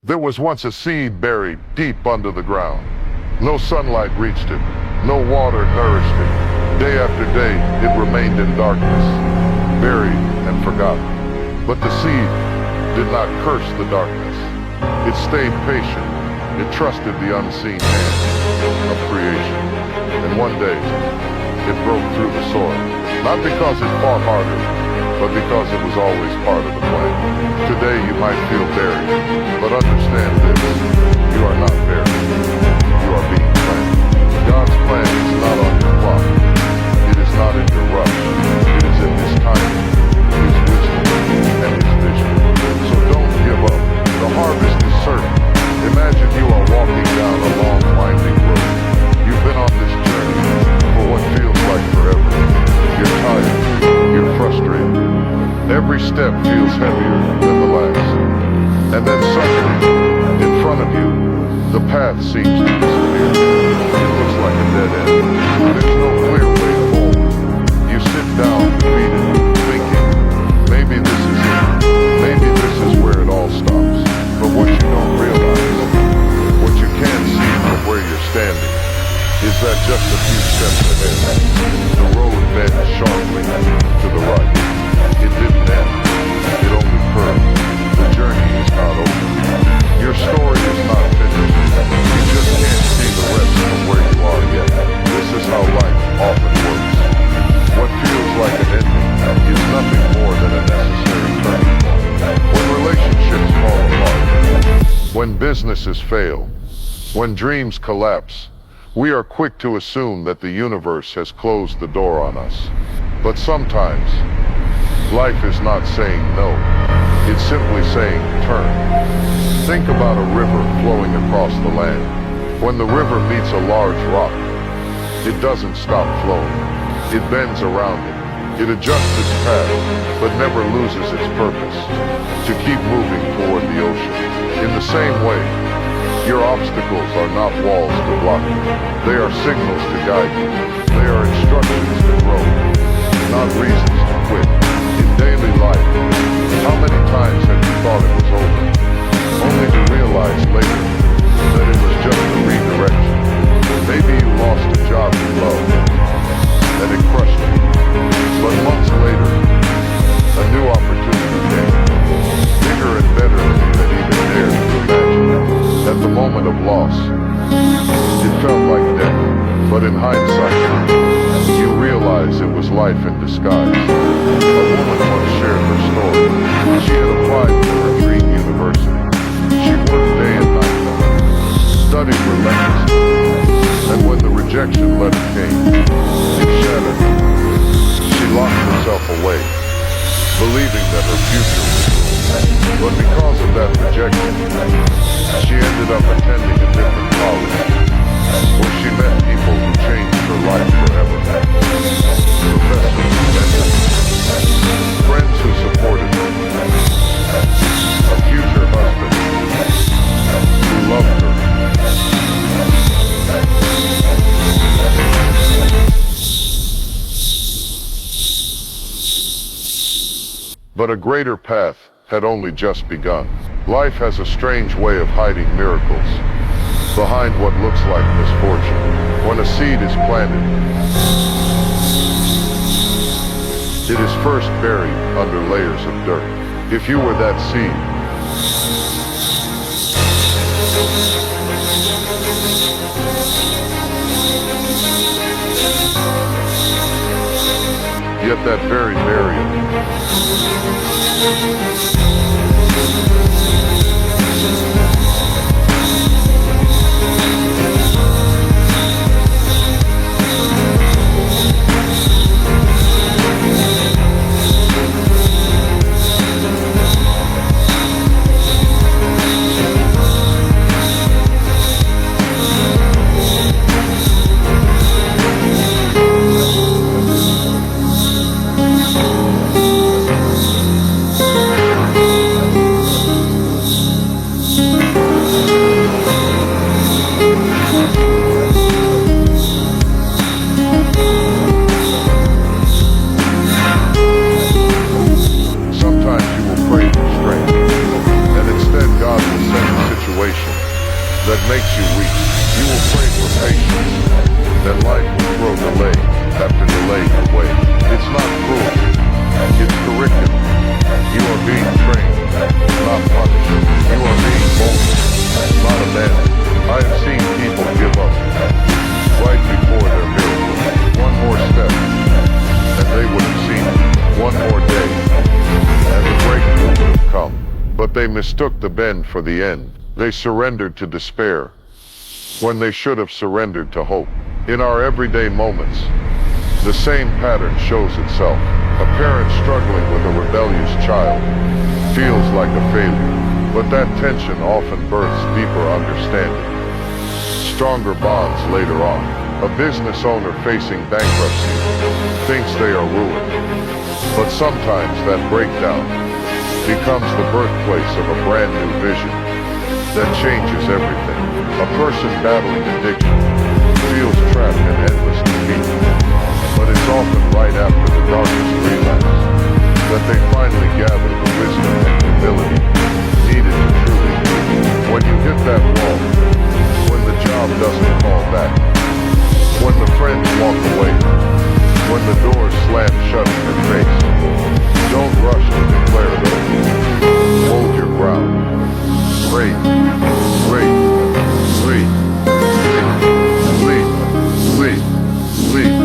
There was once a seed buried deep under the ground. No sunlight reached it, no water nourished it. Day after day, it remained in darkness, buried and forgotten. But the seed did not curse the darkness. It stayed patient. It trusted the unseen hand of creation. And one day, it broke through the soil. Not because it fought harder, but because it was always part of the plan. Today you might feel buried, but understand this, you are not buried. You are being planned. God's plan is not on your clock. It is not in your rush. It is in His timing, His wisdom, and His vision. So don't give up. The harvest is certain. Imagine you are walking down a long, winding road. You've been on this journey for what feels like forever. You're tired. You're frustrated. Every step feels heavier than the last. And then suddenly, in front of you, the path seems to disappear. It looks like a dead end. There's no clear way forward. You sit down defeated, thinking, maybe this is it. Maybe this is where it all stops. But what you don't realize, what you can't see from where you're standing, is that just a few steps ahead, the road bends sharply to the right. It didn't end. It only curved. The journey is not over. Your story is not finished. You just can't see the rest from where you are yet. This is how life often works. What feels like an ending is nothing more than a necessary turning point. When relationships fall apart, when businesses fail, when dreams collapse, we are quick to assume that the universe has closed the door on us. But sometimes, life is not saying no. It's simply saying turn. Think about a river flowing across the land. When the river meets a large rock, it doesn't stop flowing. It bends around it. It adjusts its path, but never loses its purpose, to keep moving toward the ocean. In the same way, your obstacles are not walls to block you. They are signals to guide you. They are instructions to grow, not reasons to quit. In daily life, how many times have you thought it was over, only to realize later that it was just a redirection? Maybe you lost a job you loved, and it crushed you. But months later, a new opportunity came, bigger and better than you had even dared to imagine. At the moment of loss, it felt like death, but in hindsight, you realize it was life in disguise. A woman once shared her story. She had applied for her dream university. She worked day and night, studied relentlessly, and when the rejection letter came, it shattered her. She locked herself away, believing that her future was ruined. But because of that rejection, she ended up attending a different college, where she met people who changed her life forever. Professors who mentored her, friends who supported her, a future husband who loved her. But a greater path had only just begun. Life has a strange way of hiding miracles behind what looks like misfortune. When a seed is planted, it is first buried under layers of dirt. If you were that seed, yet that very burial God will send a that makes you weak. You will pray for patience, then life will throw delay after delay your way. It's not cruelty, it's curriculum. You are being trained, not punished. You are being molded, not abandoned. I have seen people give up right before their miracle. One more step, and they would have seen it. One more day, and the breakthrough would have come. But they mistook the bend for the end. They surrendered to despair when they should have surrendered to hope. In our everyday moments, the same pattern shows itself. A parent struggling with a rebellious child feels like a failure, but that tension often births deeper understanding, stronger bonds later on. A business owner facing bankruptcy thinks they are ruined, but sometimes that breakdown becomes the birthplace of a brand new vision that changes everything. A person battling addiction feels trapped in endless defeat, but it's often right after the darkest relapse that they finally gather the wisdom and humility needed to truly heal. When you hit that wall, when the job doesn't call back, when the friends walk away, when the doors slam shut in your face, don't rush to declare it over. Hold your ground. Breathe. Breathe. Breathe. Breathe. Breathe. Breathe.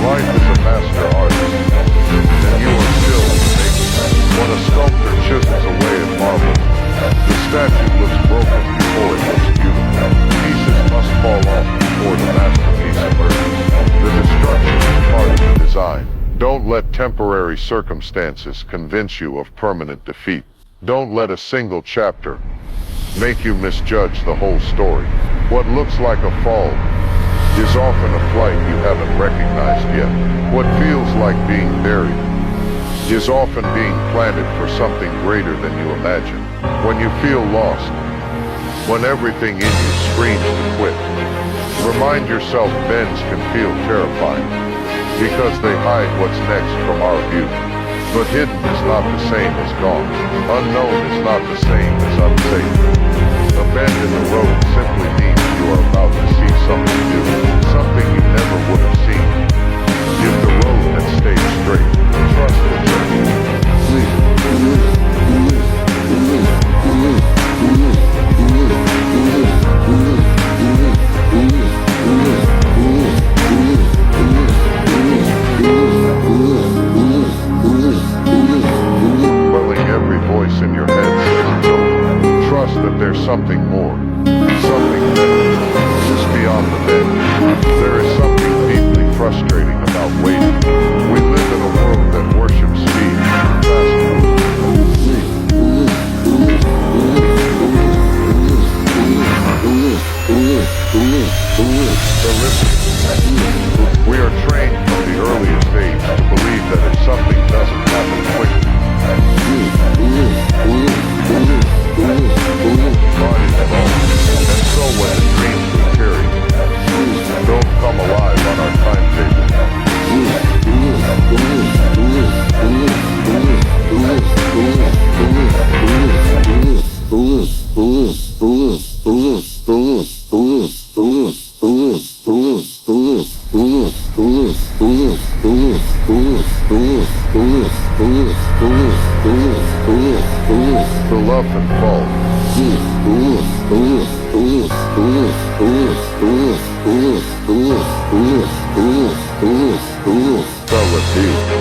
Life is a master artist, and you are still in the making. When a sculptor chisels away at marble, the statue looks broken before it looks beautiful. Pieces must fall off before the masterpiece emerges. The destruction is part of the design. Don't let temporary circumstances convince you of permanent defeat. Don't let a single chapter make you misjudge the whole story. What looks like a fall is often a flight you haven't recognized yet. What feels like being buried is often being planted for something greater than you imagine. When you feel lost, when everything in you screams to quit, remind yourself bends can feel terrifying because they hide what's next from our view. But hidden is not the same as gone. Unknown is not the same as unsafe. A bend in the road simply means you are about to see something new, something you never would have seen if the road had stayed straight. Trust the journey. Quelling every voice in your head says it's over. Trust that there's something more, something better, just beyond the bend. There is something deeply frustrating about waiting. We live in a world that worships speed, fast food. So listen, we are trained from the earliest age to believe that if something doesn't happen quickly, bodies fall. And so when the dreams we carry don't come alive on our timetable, the love and fall.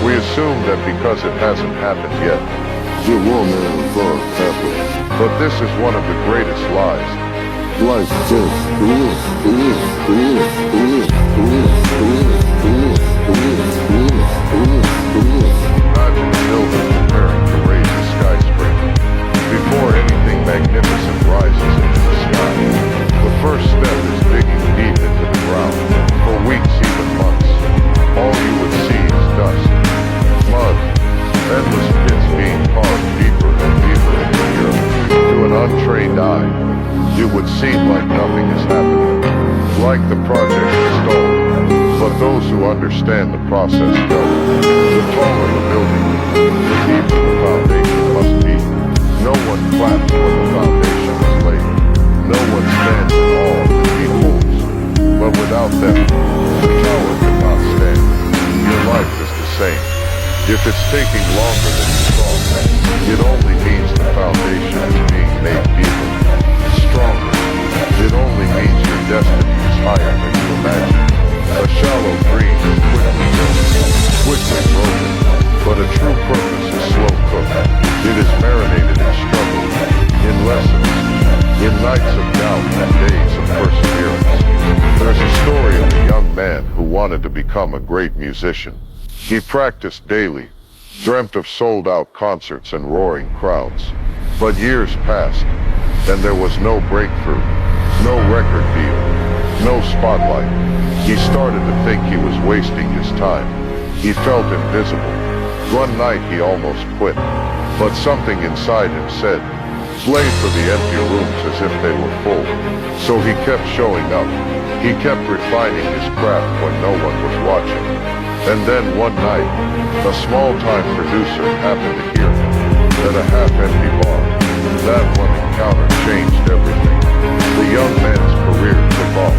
We assume that because it hasn't happened yet, it will never happen. But this is one of the greatest lies. Life just imagine a builder preparing to raise a skyscraper. Before anything magnificent rises into the sky, the first step is digging deep into the ground. For weeks, even months, like the project is stalled, but those who understand the process know. The taller the building, the deeper the foundation must be. No one claps when the foundation is laid. No one stands in awe of the deep holes, but without them, the tower could not stand. Your life is the same. If it's taking longer than you thought, it only means the foundation is being made deeper, stronger. It only means your destiny is higher than you imagine. A shallow dream is quickly built, quickly broken, but a true purpose is slow cooked. It is marinated in struggle, in lessons, in nights of doubt and days of perseverance. There's a story of a young man who wanted to become a great musician. He practiced daily, dreamt of sold-out concerts and roaring crowds. But years passed, and there was no breakthrough, no record deal, no spotlight. He started to think he was wasting his time. He felt invisible. One night he almost quit, but something inside him said, "Play for the empty rooms as if they were full." So he kept showing up. He kept refining his craft when no one was watching. And then one night, a small-time producer happened to hear him at a half-empty bar. That one encounter changed everything. The young man's career took off.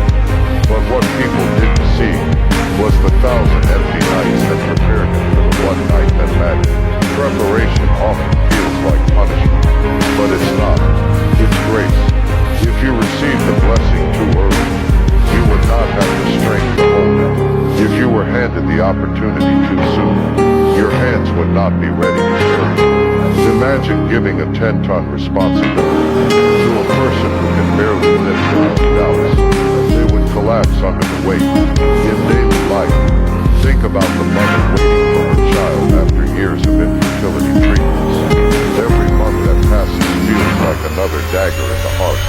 But what people didn't see was the 1,000 empty nights that prepared him for the one night that mattered. Preparation often feels like punishment, but it's not. It's grace. If you receive the blessing too early, you would not have the strength to hold it. If you were handed the opportunity too soon, your hands would not be ready to serve. Imagine giving a 10-ton responsibility to a person who can barely lift their own doubts. They would collapse under the weight. In daily life, think about the mother waiting for her child after years of infertility treatments. Every month that passes feels like another dagger in the heart.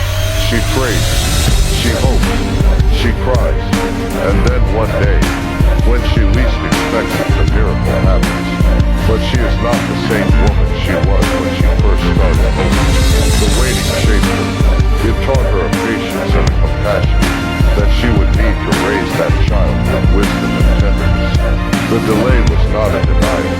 She prays, she hopes, she cries, and then one day, when she least expects it, the miracle happens. But she is not the same woman she was when she first started hoping. The waiting shaped her. It taught her a patience and a compassion that she would need to raise that child with wisdom and tenderness. The delay was not a denial.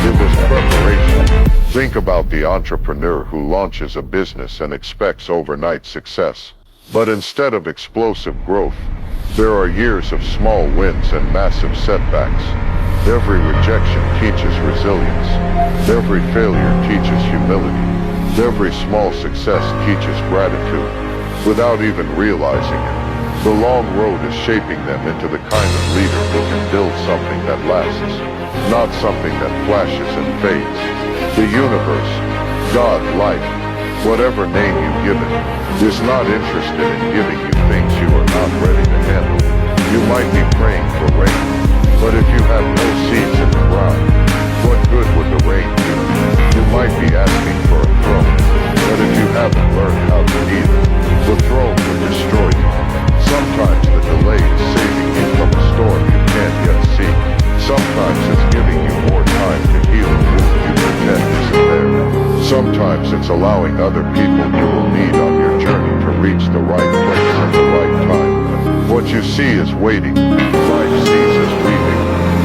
It was preparation. Think about the entrepreneur who launches a business and expects overnight success. But instead of explosive growth, there are years of small wins and massive setbacks. Every rejection teaches resilience. Every failure teaches humility. Every small success teaches gratitude. Without even realizing it, the long road is shaping them into the kind of leader who can build something that lasts, not something that flashes and fades. The universe, God, life, whatever name you give it, is not interested in giving you things you are not ready to handle. You might be praying for rain, but if you have no seeds in the ground, what good would the rain do? You might be asking for a throne, but if you haven't learned how to eat it, the throne will destroy you. Sometimes the delay is saving you from a storm you can't yet see. Sometimes it's giving you more time to heal a wound you pretend isn't there. Sometimes it's allowing other people you will need on your journey to reach the right place at the right time. What you see is waiting. Life sees as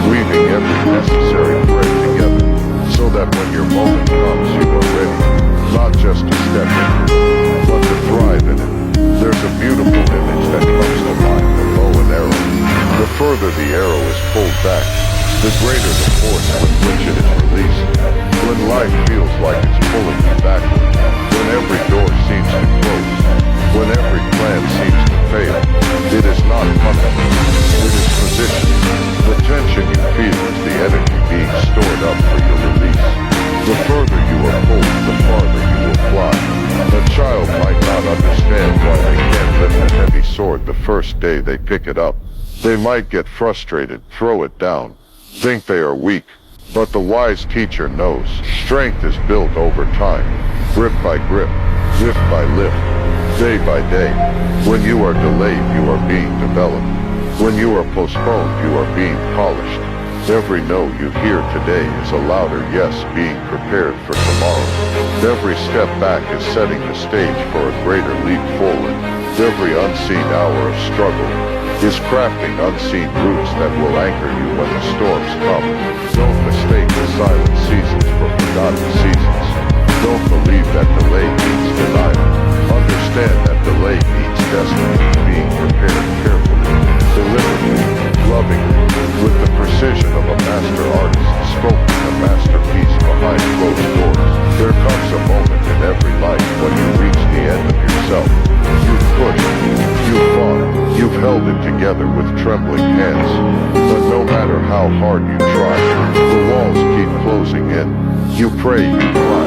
weaving every necessary thread together, so that when your moment comes, you are ready, not just to step into it, but to thrive in it. There's a beautiful image that comes to mind, the bow and arrow. The further the arrow is pulled back, the greater the force with which it is released. When life feels like it's pulling you backward, when every door seems to close, when every plan seems to fail, it is not punishment, it is position. The tension you feel is the energy being stored up for your release. The further you are pulled, the farther you will fly. A child might not understand why they can't lift a heavy sword the first day they pick it up. They might get frustrated, throw it down, think they are weak. But the wise teacher knows strength is built over time, grip by grip, lift by lift, day by day. When you are delayed, you are being developed. When you are postponed, you are being polished. Every no you hear today is a louder yes being prepared for tomorrow. Every step back is setting the stage for a greater leap forward. Every unseen hour of struggle is crafting unseen roots that will anchor you when the storms come. Don't mistake the silent seasons for forgotten seasons. Don't believe that delay means denial. Understand that delay means destiny being prepared carefully, deliberately, lovingly, with the precision of a master artist sculpting a masterpiece behind closed doors. There comes a moment in every life when you reach the end of yourself. You've pushed, you've fought, you've held it together with trembling hands. But no matter how hard you try, the walls keep closing in. You pray, you cry,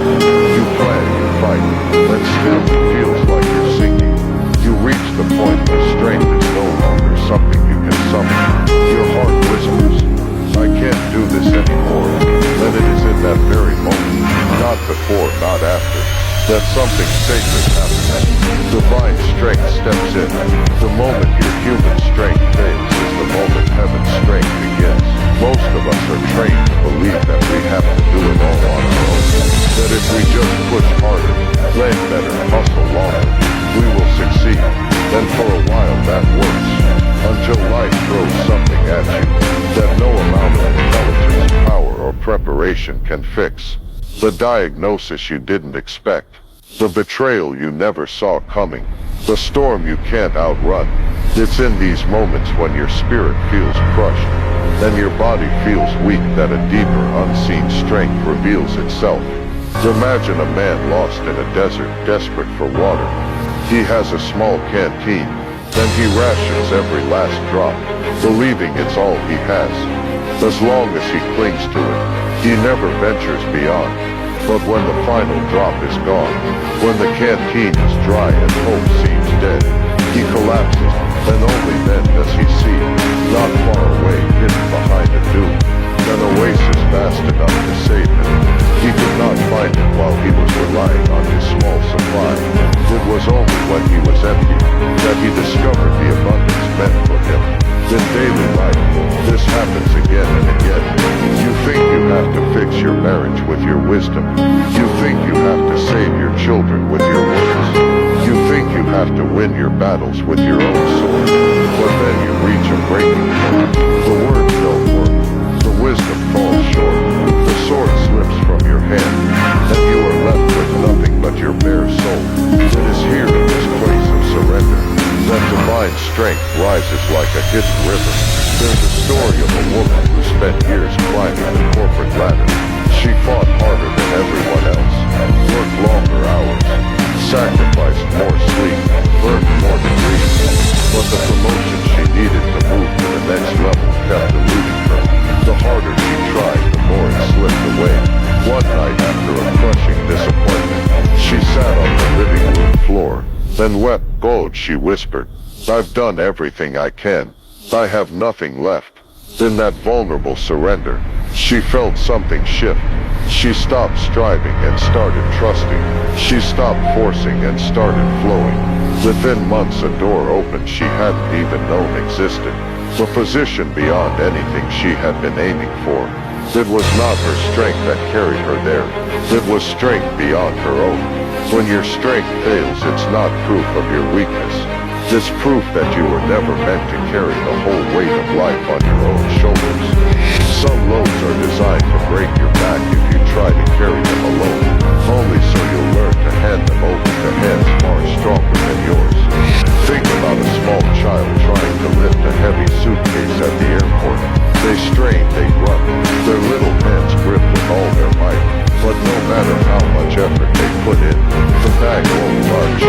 you plan, you fight, and still it feels like you're sinking. You reach the point where strength is no longer something you can summon. Your heart whispers, I can't do this anymore. Then it is in that very moment, not before, not after, that something sacred happens. Divine strength steps in. The moment your human strength fails is the moment heaven's strength begins. Most of us are trained to believe that we have to do it all on our own. That if we just push harder, plan better, hustle longer, we will succeed. And for a while that works, until life throws something at you that no amount of intelligence, power, or preparation can fix. The diagnosis you didn't expect, the betrayal you never saw coming, the storm you can't outrun. It's in these moments when your spirit feels crushed, and your body feels weak that a deeper, unseen strength reveals itself. Imagine a man lost in a desert, desperate for water. He has a small canteen, then he rations every last drop, believing it's all he has. As long as he clings to it, he never ventures beyond. But when the final drop is gone, when the canteen is dry and hope seems dead, he collapses, and only then does he see, not far away, hidden behind a dune, an oasis vast enough to save him. He could not find it while he was relying on his small supply. It was only when he was empty that he discovered the abundance meant for him. In daily life, this happens again and again. You think you have to fix your marriage with your wisdom. You think you have to save your children with your words. You think you have to win your battles with your own sword. But then you reach a breaking point. The words don't work. The wisdom falls short. The sword slips from your hand, and you are left with nothing but your bare soul. It is here in this place of surrender that divine strength rises like a hidden river. There's a story of a woman who spent years climbing the corporate ladder. She fought harder than everyone else, worked longer hours, sacrificed more sleep, earned more degrees, but the promotion she needed to move to the next level kept eluding her. The harder she tried, the more it slipped away. One night after a crushing disappointment, she sat on the living room floor, then wept. "God," she whispered, "I've done everything I can. I have nothing left." In that vulnerable surrender, she felt something shift. She stopped striving and started trusting. She stopped forcing and started flowing. Within months, a door opened she hadn't even known existed. A position beyond anything she had been aiming for. It was not her strength that carried her there. It was strength beyond her own. When your strength fails, it's not proof of your weakness. It's proof that you were never meant to carry the whole weight of life on your own shoulders. Some loads are designed to break your back if you try to carry them alone, only so you'll learn to hand them over to hands far stronger than yours. Think about a small child trying to lift a heavy suitcase at the airport. They strain, they grunt, their little hands grip with all their might. But no matter how much effort they put in, the bag won't budge.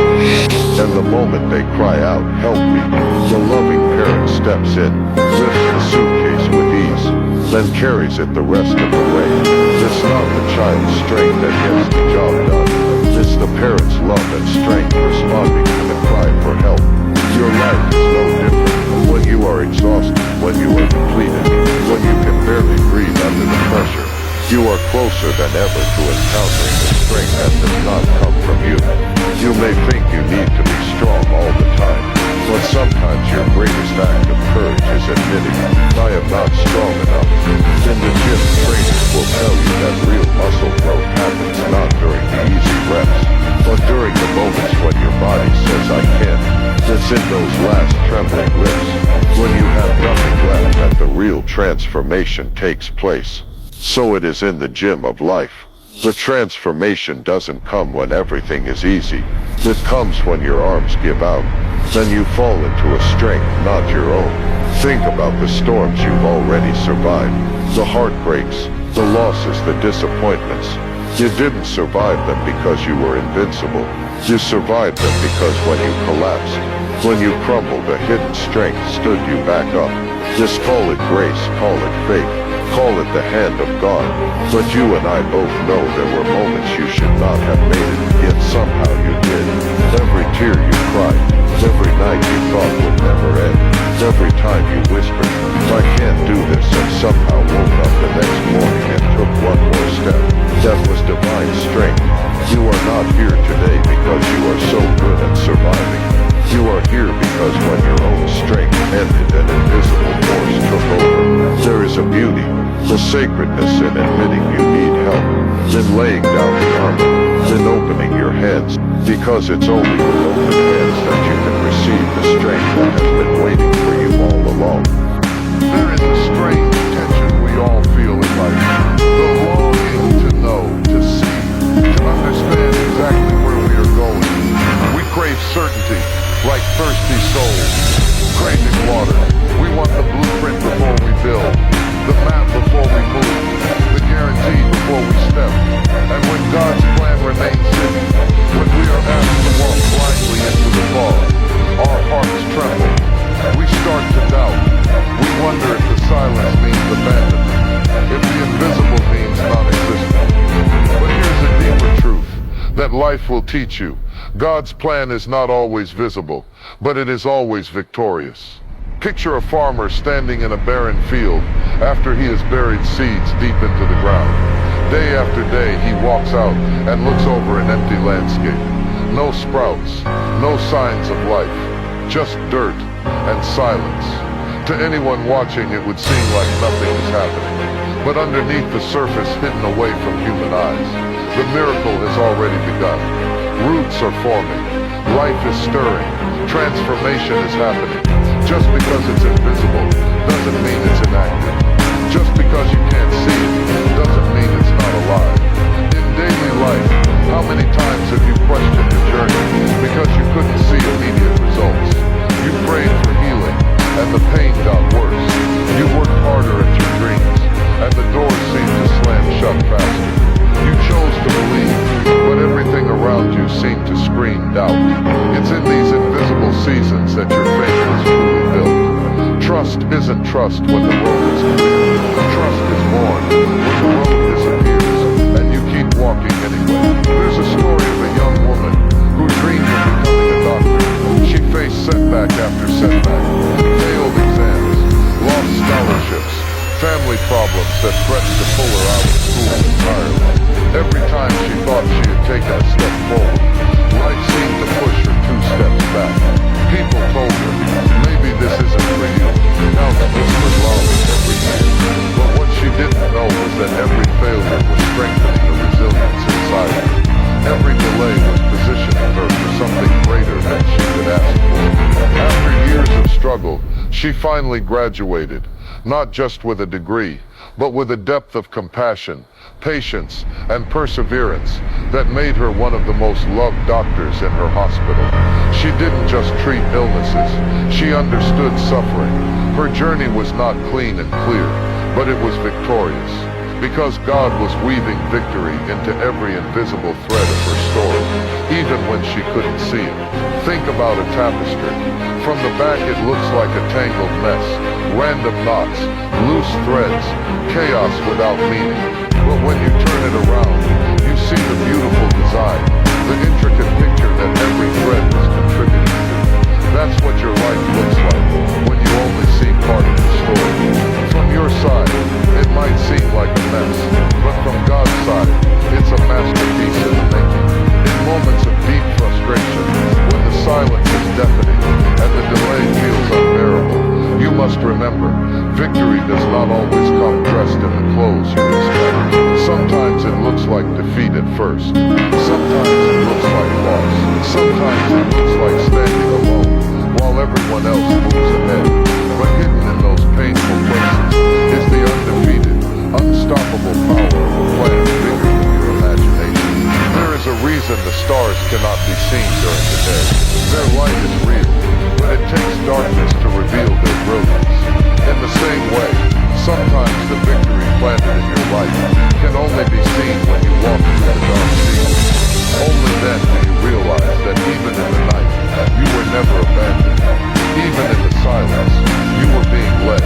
And the moment they cry out, "Help me," the loving parent steps in, lifts the suitcase with ease, then carries it the rest of the way. It's not the child's strength that gets the job done. It's the parent's love and strength responding to the cry for help. Your life is no different. When you are exhausted, when you are depleted, when you can barely breathe under the pressure, you are closer than ever to encountering the strength that does not come from you. You may think you need to be strong all the time, but sometimes your greatest act of courage is admitting, "I am not strong enough." In the gym, trainers will tell you that real muscle growth happens not during the easy reps, but during the moments when your body says, "I can't." It's in those last trembling lips, when you have nothing left, that the real transformation takes place. So it is in the gym of life. The transformation doesn't come when everything is easy. It comes when your arms give out. Then you fall into a strength not your own. Think about the storms you've already survived. The heartbreaks, the losses, the disappointments. You didn't survive them because you were invincible. You survived them because when you collapsed, when you crumbled, a hidden strength stood you back up. Just call it grace, call it faith, call it the hand of God. But you and I both know there were moments you should not have made it, yet somehow you did. Every tear you cried, every night you thought would never end, every time you whispered, I can't do this, and somehow woke up the next morning and took one more step. That was divine strength. You are not here today because you are so good at surviving. You are here because when your own strength ended, an invisible force took over. There is a beauty, the sacredness in admitting you need help, then laying down the armor, then opening your hands, because it's only with open hands that you can receive the strength that has been waiting for you all along. There is a strange tension we all feel in life, the longing to know, to see, to understand exactly where we are going. We crave certainty, like thirsty souls, craving water. We want the blueprint before we build, the map before we move, the guarantee before we step. And when God's plan remains hidden, when we are asked to walk blindly into the fog, our hearts tremble. We start to doubt. We wonder if the silence means abandonment, if the invisible means non-existent. But here's a deeper truth that life will teach you. God's plan is not always visible, but it is always victorious. Picture a farmer standing in a barren field after he has buried seeds deep into the ground. Day after day, he walks out and looks over an empty landscape. No sprouts, no signs of life, just dirt and silence. To anyone watching, it would seem like nothing is happening. But underneath the surface, hidden away from human eyes, the miracle has already begun. Roots are forming, life is stirring, transformation is happening. Just because it's invisible doesn't mean it's inactive. Just because you can't see it doesn't mean it's not alive. In daily life, how many times have you questioned the journey because you couldn't see immediate results? You prayed for healing, and the pain got worse. You worked harder at your dreams, and the doors seemed to slam shut faster. You chose to believe, but everything around you seemed to scream doubt. It's in these invisible seasons that your faith is truly built. Trust isn't trust when the road is clear. Trust is born when the road disappears, and you keep walking anyway. There's a story of a young woman who dreamed of becoming a doctor. She faced setback after setback, failed exams, lost scholarships, family problems that threatened to pull her out of school entirely. Every time she thought she had taken a step forward, life seemed to push her 2 steps back. People told her, maybe this isn't for you. Doubts whispered loudly every day. But what she didn't know was that every failure was strengthening the resilience inside her. Every delay was positioning her for something greater than she could ask for. After years of struggle, she finally graduated, not just with a degree, but with a depth of compassion, patience, and perseverance that made her one of the most loved doctors in her hospital. She didn't just treat illnesses, she understood suffering. Her journey was not clean and clear, but it was victorious, because God was weaving victory into every invisible thread of her story, even when she couldn't see it. Think about a tapestry. From the back it looks like a tangled mess, random knots, loose threads, chaos without meaning. But when you turn it around, you see the beautiful design, the intricate picture that every thread was contributing to. That's what your life looks like when you only see part of the story. From your side, it might seem like a mess, but from God's side, it's a masterpiece in the making. In moments of deep frustration, when the silence is deafening and the delay feels unbearable, you must remember, victory does not always come dressed in the clothes you expect. Sometimes it looks like defeat at first. Sometimes it looks like loss. Sometimes it looks like standing alone. while everyone else moves ahead. But hidden in those painful places is the undefeated, unstoppable power of a plan bigger than your imagination. There is a reason the stars cannot be seen during the day. Their light is real, but it takes darkness to reveal their brilliance. In the same way, sometimes the victory planted in your life can only be seen when you walk through the dark season. Only then do you realize that even in the night, you were never abandoned. Even in the silence, you were being led.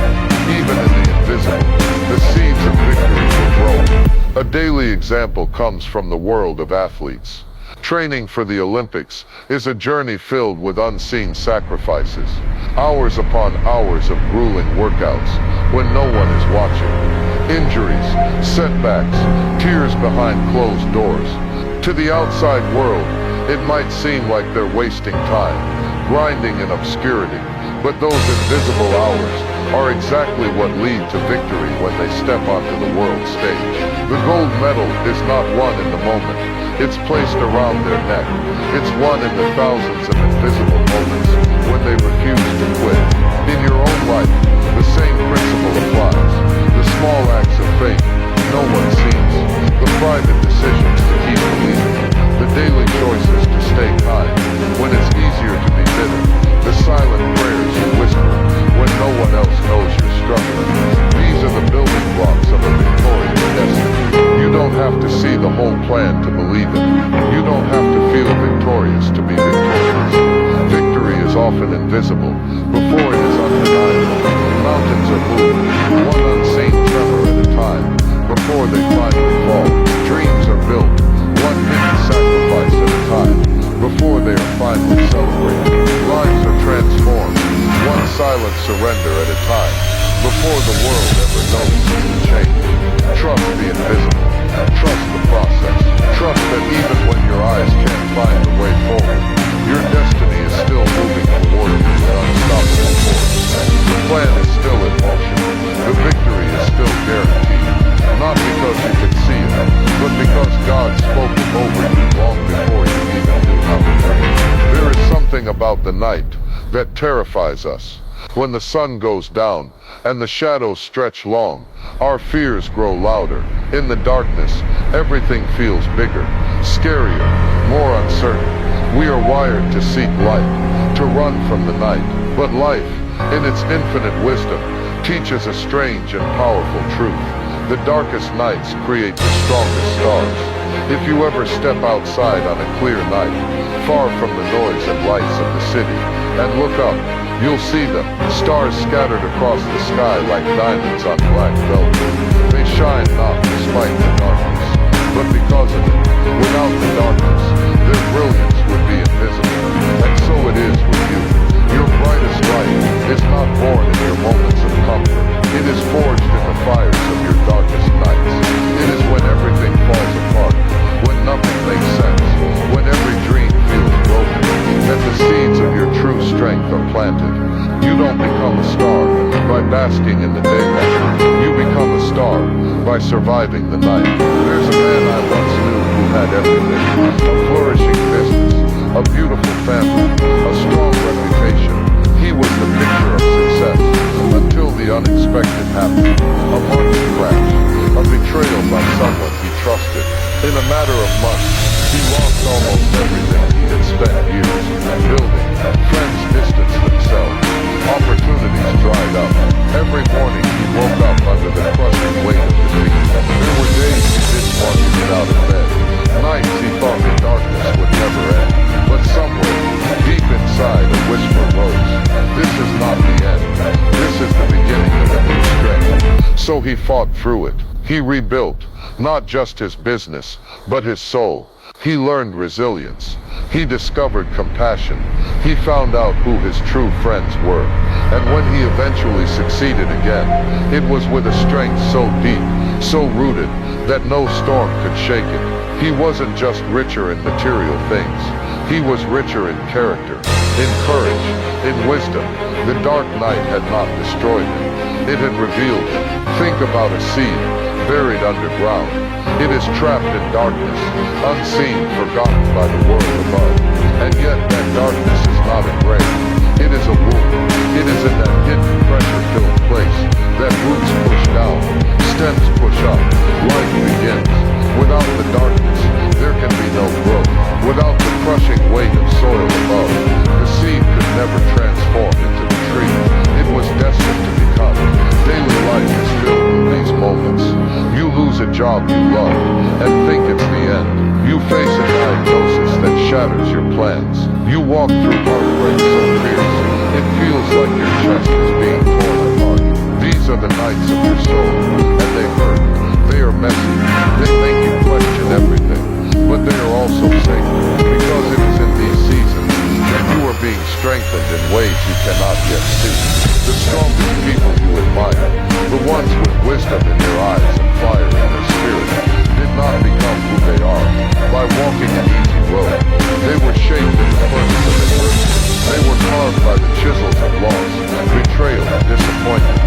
Even in the invisible, the seeds of victory were grown. A daily example comes from the world of athletes. Training for the Olympics is a journey filled with unseen sacrifices. Hours upon hours of grueling workouts when no one is watching. Injuries, setbacks, tears behind closed doors. To the outside world, it might seem like they're wasting time, grinding in obscurity, but those invisible hours are exactly what lead to victory when they step onto the world stage. The gold medal is not won in the moment, it's placed around their neck. It's won in the thousands of invisible moments when they refuse to quit. In your own life, the same principle applies. The small acts of faith no one sees, the private decisions to keep believing, the daily choices to stay kind when it's easier to be bitter, the silent prayers you whisper when no one else knows you're struggling. These are the building blocks of a victorious destiny. You don't have to see the whole plan to believe it. You don't have to feel victorious to be victorious. Victory is often invisible before it is undeniable. Mountains are moved, one unseen tremor at a time, before they finally fall. Dreams are built, one hidden sacrifice at a time, before they are finally celebrated. Lives are transformed, one silent surrender at a time, before the world ever notices the change. Trust the invisible. Trust the process. Trust that even when your eyes can't find the way forward, your destiny is still moving toward you with unstoppable force. The plan is still in motion. The victory is still guaranteed. Not because you could see it, but because God spoke it over you long before you even knew how to pray. There is something about the night that terrifies us. When the sun goes down and the shadows stretch long, our fears grow louder. In the darkness, everything feels bigger, scarier, more uncertain. We are wired to seek light, to run from the night. But life, in its infinite wisdom, teaches a strange and powerful truth. The darkest nights create the strongest stars. If you ever step outside on a clear night, far from the noise and lights of the city, and look up, you'll see them, stars scattered across the sky like diamonds on black velvet. They shine not despite the darkness, but because of it. Without the darkness, their brilliance would be invisible. And so it is with you. Your brightest light is not born in your moments of comfort. It is forged in the fires of your darkest nights. It is when everything falls apart, when nothing makes sense, when every dream feels broken, that the seeds of your true strength are planted. You don't become a star by basking in the daylight. You become a star by surviving the night. There's a man I once knew who had everything. A flourishing business, a beautiful family, a strong reputation. He was the picture of success, until the unexpected happened. A market crash, a betrayal by someone he trusted. In a matter of months, he lost almost everything he had spent years building. Friends distanced themselves. Opportunities dried up. Every morning he woke up under the crushing weight of defeat. There were days he didn't want to get out of bed. Nights he thought the darkness would never end. But somewhere, deep inside, a whisper rose. This is not the end. This is the beginning of a new strength. So he fought through it. He rebuilt, not just his business, but his soul. He learned resilience. He discovered compassion. He found out who his true friends were. And when he eventually succeeded again, it was with a strength so deep, so rooted, that no storm could shake it. He wasn't just richer in material things. He was richer in character, in courage, in wisdom. The dark night had not destroyed him. It had revealed him. Think about a seed buried underground. It is trapped in darkness, unseen, forgotten by the world above. And yet that darkness is not engraved. It is a wound. It is in that hidden pressure-filled place that roots push down, stems push up, life begins. Without the darkness, there can be no growth. Without the crushing weight of soil above, the seed could never transform into the tree it was destined to become. Daily life is filled with these moments. You lose a job you love and think it's the end. You face a diagnosis that shatters your plans. You walk through heartbreak so fierce, it feels like your chest is being torn apart. These are the nights of your soul, and they hurt. They are messy. They make you question everything. But they are also sacred, because it is in these seasons that you are being strengthened in ways you cannot yet see. The strongest people you admire, the ones with wisdom in their eyes and fire in their spirit, did not become who they are by walking an easy road. They were shaped in the furnace of adversity. They were carved by the chisels of loss, betrayal, disappointment,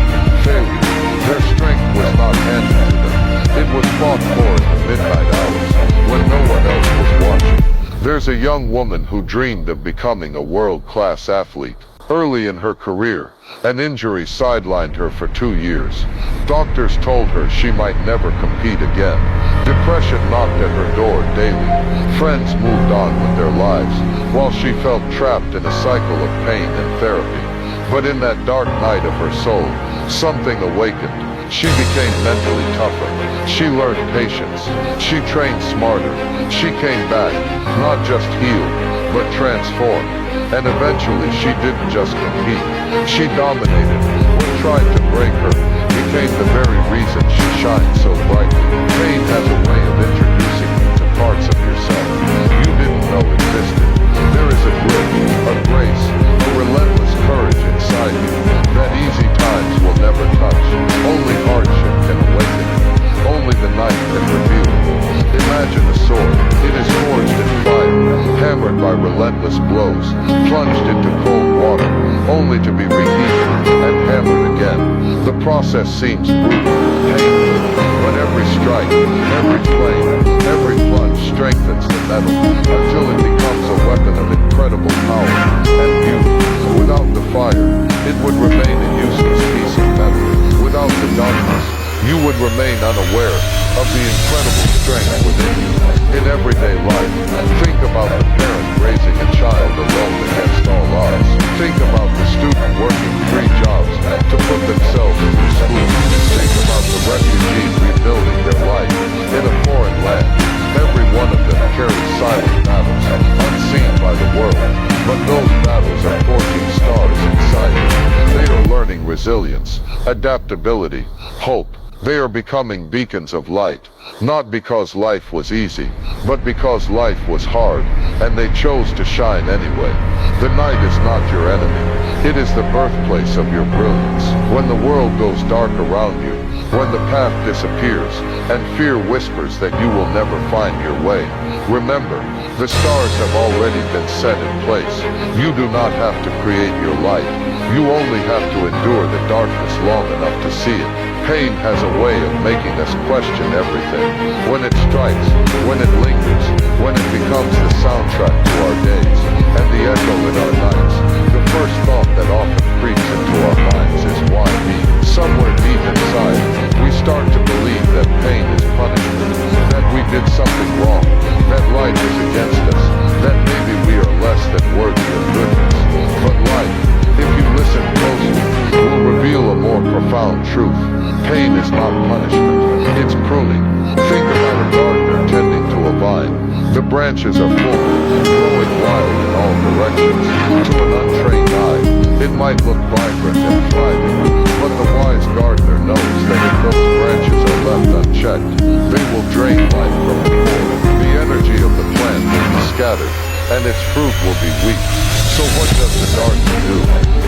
failure. Their strength was not handed to them. It was fought for in the midnight hours, when no one else was watching. There's a young woman who dreamed of becoming a world-class athlete. Early in her career, an injury sidelined her for 2 years. Doctors told her she might never compete again. Depression knocked at her door daily. Friends moved on with their lives, while she felt trapped in a cycle of pain and therapy. But in that dark night of her soul, something awakened. She became mentally tougher. She learned patience. She trained smarter. She came back, not just healed, but transformed. And eventually she didn't just compete. She dominated. What tried to break her became the very reason she shined so brightly. Pain has a way of introducing you to parts of yourself you didn't know existed. There is a grit, a grace, a relentless courage inside you that easy times will never touch. Only hardship can awaken it. Only the night can reveal it. Imagine a sword. It is forged in fire, hammered by relentless blows, plunged into cold water, only to be reheated and hammered again. The process seems brutal, painful, but every strike, every flame, every plunge strengthens the metal until it becomes a weapon of incredible power and beauty. Without the fire, it would remain a useless piece of metal. Without the darkness, you would remain unaware of the incredible strength within you. In everyday life, think about the parent raising a child alone against all odds. Think about the student working 3 jobs to put themselves through school. Think about the refugee rebuilding their life in a foreign land. Every one of them carries silent battles, unseen by the world. But those battles are forging stars inside you. They are learning resilience, adaptability, hope. They are becoming beacons of light, not because life was easy, but because life was hard, and they chose to shine anyway. The night is not your enemy. It is the birthplace of your brilliance. When the world goes dark around you, when the path disappears, and fear whispers that you will never find your way, remember, the stars have already been set in place. You do not have to create your light. You only have to endure the darkness long enough to see it. Pain has a way of making us question everything. When it strikes, when it lingers, when it becomes the soundtrack to our days, and the echo in our nights, the first thought that often creeps into our minds is why me? Somewhere deep inside, we start to believe that pain is punishment, that we did something wrong, that life is against us, that maybe we are less than worthy of goodness. But life, if you listen closely, will reveal a more profound truth. Pain is not punishment, it's pruning. Think about a gardener tending to a vine. The branches are full, growing wild in all directions. To an untrained eye, it might look vibrant and thriving, but the wise gardener knows that if those branches are left unchecked, they will drain life from the core. The energy of the plant will be scattered, and its fruit will be weak. So what does the gardener do?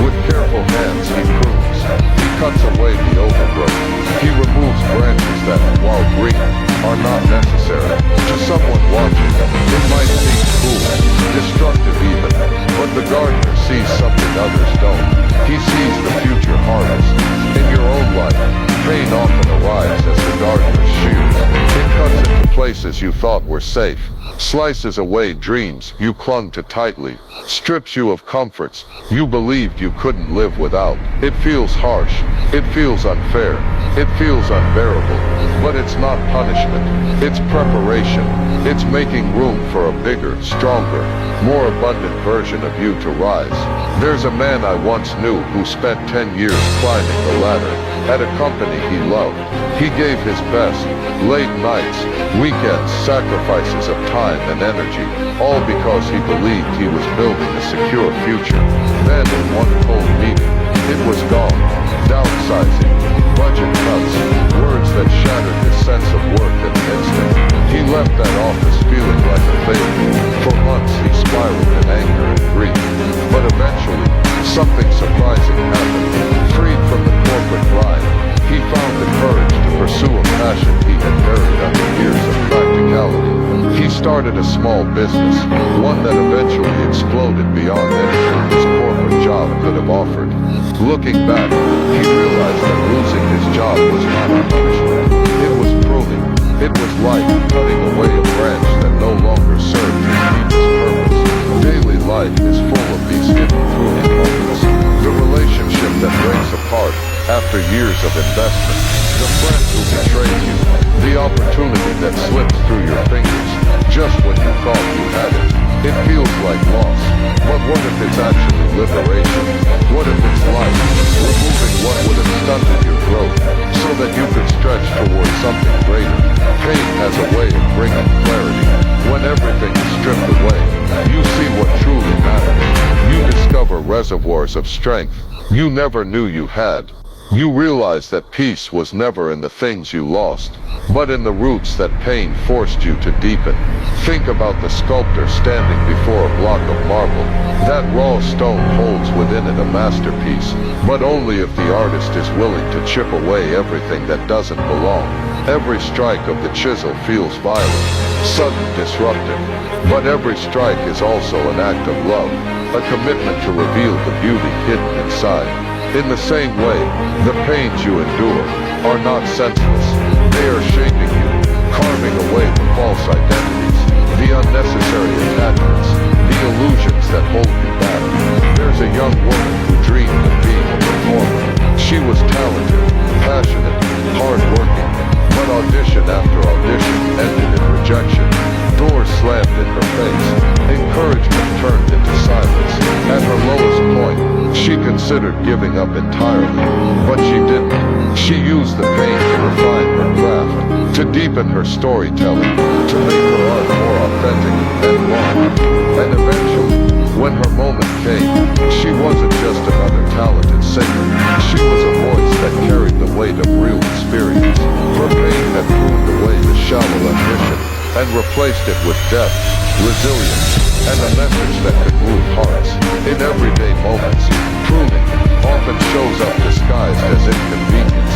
With careful hands he prunes. He cuts away the overgrowth. He removes branches that, while green, are not necessary. To someone watching, it might seem cruel, destructive even, but the gardener sees something others don't. He sees the future harvest. In your own life, pain often arrives as the gardener's shears. It cuts into places you thought were safe, slices away dreams you clung to tightly, strips you of comforts you believed you couldn't live without. It feels harsh, it feels unfair, it feels unbearable, but it's not punishment, it's preparation. It's making room for a bigger, stronger, more abundant version of you to rise. There's a man I once knew who spent 10 years climbing the ladder at a company he loved. He gave his best, late nights, weekends, sacrifices of time and energy, all because he believed he was building a secure future. Then in one cold meeting, it was gone. Downsizing, budget cuts, words that shattered his sense of worth in an instant. He left that office feeling like a failure. For months he spiraled in anger and grief. But eventually, something surprising happened. Freed from the corporate grind, he found the courage to pursue a passion he had buried under years of practicality. He started a small business, one that eventually exploded beyond anything his corporate job could have offered. Looking back, he realized that losing his job was not a punishment. It was pruning. It was like cutting away a branch that no longer served his deepest purpose. Daily life is full of these hidden pruning moments. The relationship that breaks apart after years of investment. The friend who betrays you. The opportunity that slips through your fingers just when you thought you had it. It feels like loss. But what if it's actually liberation? What if it's life? Removing what would have stunted your growth so that you could stretch towards something greater. Pain has a way of bringing clarity. When everything is stripped away, you see what truly matters. You discover reservoirs of strength you never knew you had. You realize that peace was never in the things you lost, but in the roots that pain forced you to deepen. Think about the sculptor standing before a block of marble. That raw stone holds within it a masterpiece, but only if the artist is willing to chip away everything that doesn't belong. Every strike of the chisel feels violent, sudden, disruptive, but every strike is also an act of love, a commitment to reveal the beauty hidden inside. In the same way, the pains you endure are not senseless. They are shaping you, carving away the false identities, the unnecessary attachments, the illusions that hold you back. There's a young woman who dreamed of being a performer. She was talented, passionate, hardworking, but audition after audition ended in rejection. Doors slammed in her face. Encouragement turned into silence. At her lowest point, she considered giving up entirely, but she didn't. She used the pain to refine her craft, to deepen her storytelling, to make her art more authentic and raw. And eventually, when her moment came, she wasn't just another talented singer. She was a voice that carried the weight of real experience. Her pain had pruned away the shallow ambition and replaced it with depth, resilience, and a message that could move hearts. In everyday moments, pruning often shows up disguised as inconvenience.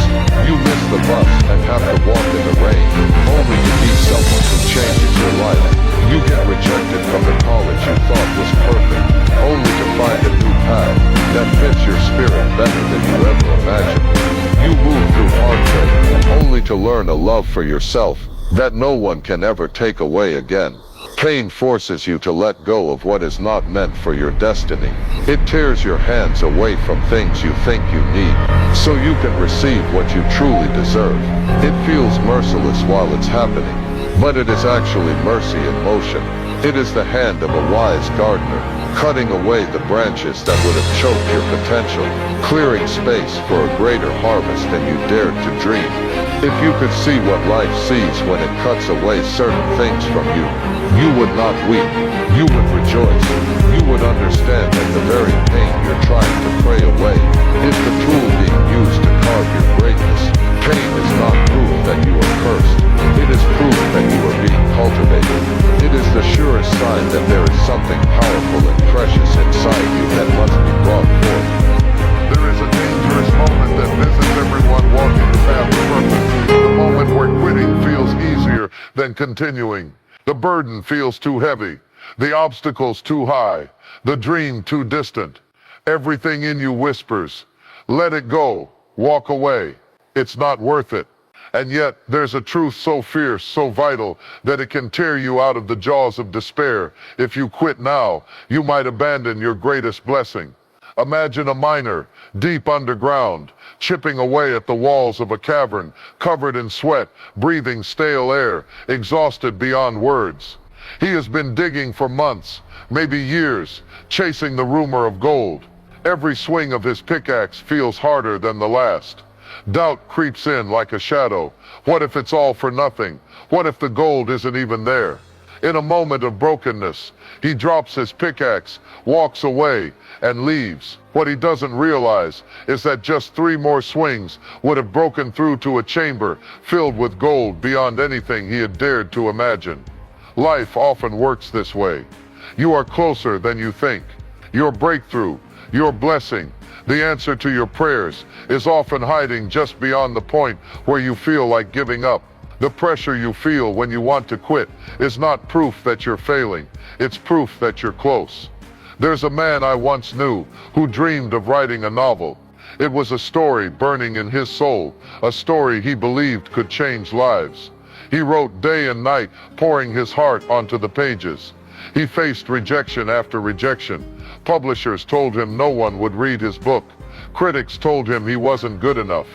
You miss the bus and have to walk in the rain, only to meet someone who changes your life. You get rejected from the college you thought was perfect, only to find a new path that fits your spirit better than you ever imagined. You move through heartbreak, only to learn a love for yourself that no one can ever take away again. Pain forces you to let go of what is not meant for your destiny. It tears your hands away from things you think you need, so you can receive what you truly deserve. It feels merciless while it's happening, but it is actually mercy in motion. It is the hand of a wise gardener, cutting away the branches that would have choked your potential, clearing space for a greater harvest than you dared to dream. If you could see what life sees when it cuts away certain things from you, you would not weep, you would rejoice. You would understand that the very pain you're trying to pray away is the tool being used to carve your greatness. Pain is not proof that you are cursed. It is proof that you are being cultivated. It is the surest sign that there is something powerful and precious inside you that must be brought forth. There is a dangerous moment that visits everyone walking the path of purpose. The moment where quitting feels easier than continuing. The burden feels too heavy. The obstacles too high. The dream too distant. Everything in you whispers, let it go, walk away. It's not worth it. And yet, there's a truth so fierce, so vital, that it can tear you out of the jaws of despair. If you quit now, you might abandon your greatest blessing. Imagine a miner, deep underground, chipping away at the walls of a cavern, covered in sweat, breathing stale air, exhausted beyond words. He has been digging for months, maybe years, chasing the rumor of gold. Every swing of his pickaxe feels harder than the last. Doubt creeps in like a shadow. What if it's all for nothing? What if the gold isn't even there? In a moment of brokenness, he drops his pickaxe, walks away, and leaves. What he doesn't realize is that just 3 more swings would have broken through to a chamber filled with gold beyond anything he had dared to imagine. Life often works this way. You are closer than you think. Your breakthrough, your blessing, the answer to your prayers is often hiding just beyond the point where you feel like giving up. The pressure you feel when you want to quit is not proof that you're failing. It's proof that you're close. There's a man I once knew who dreamed of writing a novel. It was a story burning in his soul, a story he believed could change lives. He wrote day and night, pouring his heart onto the pages. He faced rejection after rejection. Publishers told him no one would read his book. Critics told him he wasn't good enough.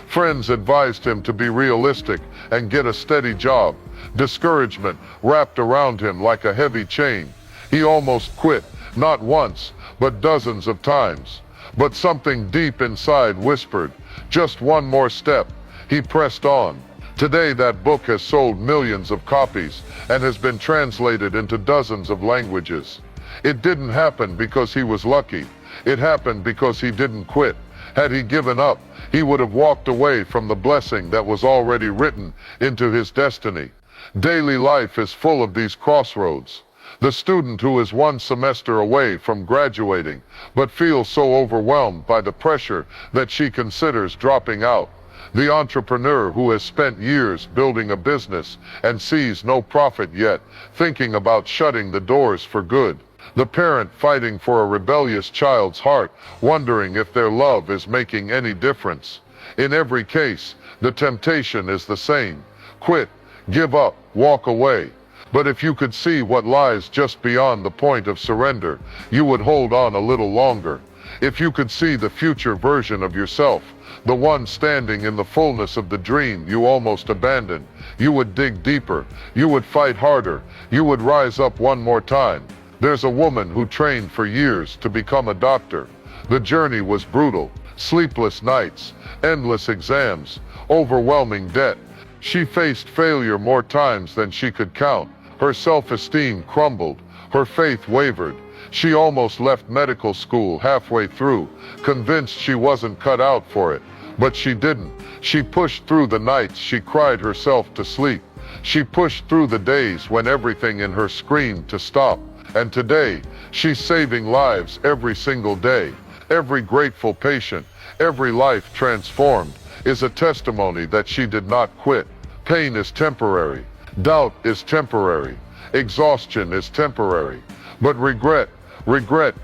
Friends advised him to be realistic and get a steady job. Discouragement wrapped around him like a heavy chain. He almost quit, not once, but dozens of times. But something deep inside whispered, just one more step. He pressed on. Today that book has sold millions of copies and has been translated into dozens of languages. It didn't happen because he was lucky. It happened because he didn't quit. Had he given up, he would have walked away from the blessing that was already written into his destiny. Daily life is full of these crossroads. The student who is 1 semester away from graduating, but feels so overwhelmed by the pressure that she considers dropping out. The entrepreneur who has spent years building a business and sees no profit yet, thinking about shutting the doors for good. The parent fighting for a rebellious child's heart, wondering if their love is making any difference. In every case, the temptation is the same. Quit, give up, walk away. But if you could see what lies just beyond the point of surrender, you would hold on a little longer. If you could see the future version of yourself, the one standing in the fullness of the dream you almost abandoned, you would dig deeper, you would fight harder, you would rise up one more time. There's a woman who trained for years to become a doctor. The journey was brutal. Sleepless nights, endless exams, overwhelming debt. She faced failure more times than she could count. Her self-esteem crumbled. Her faith wavered. She almost left medical school halfway through, convinced she wasn't cut out for it. But she didn't. She pushed through the nights she cried herself to sleep. She pushed through the days when everything in her screamed to stop. And today, she's saving lives every single day. Every grateful patient, every life transformed, is a testimony that she did not quit. Pain is temporary. Doubt is temporary. Exhaustion is temporary. But regret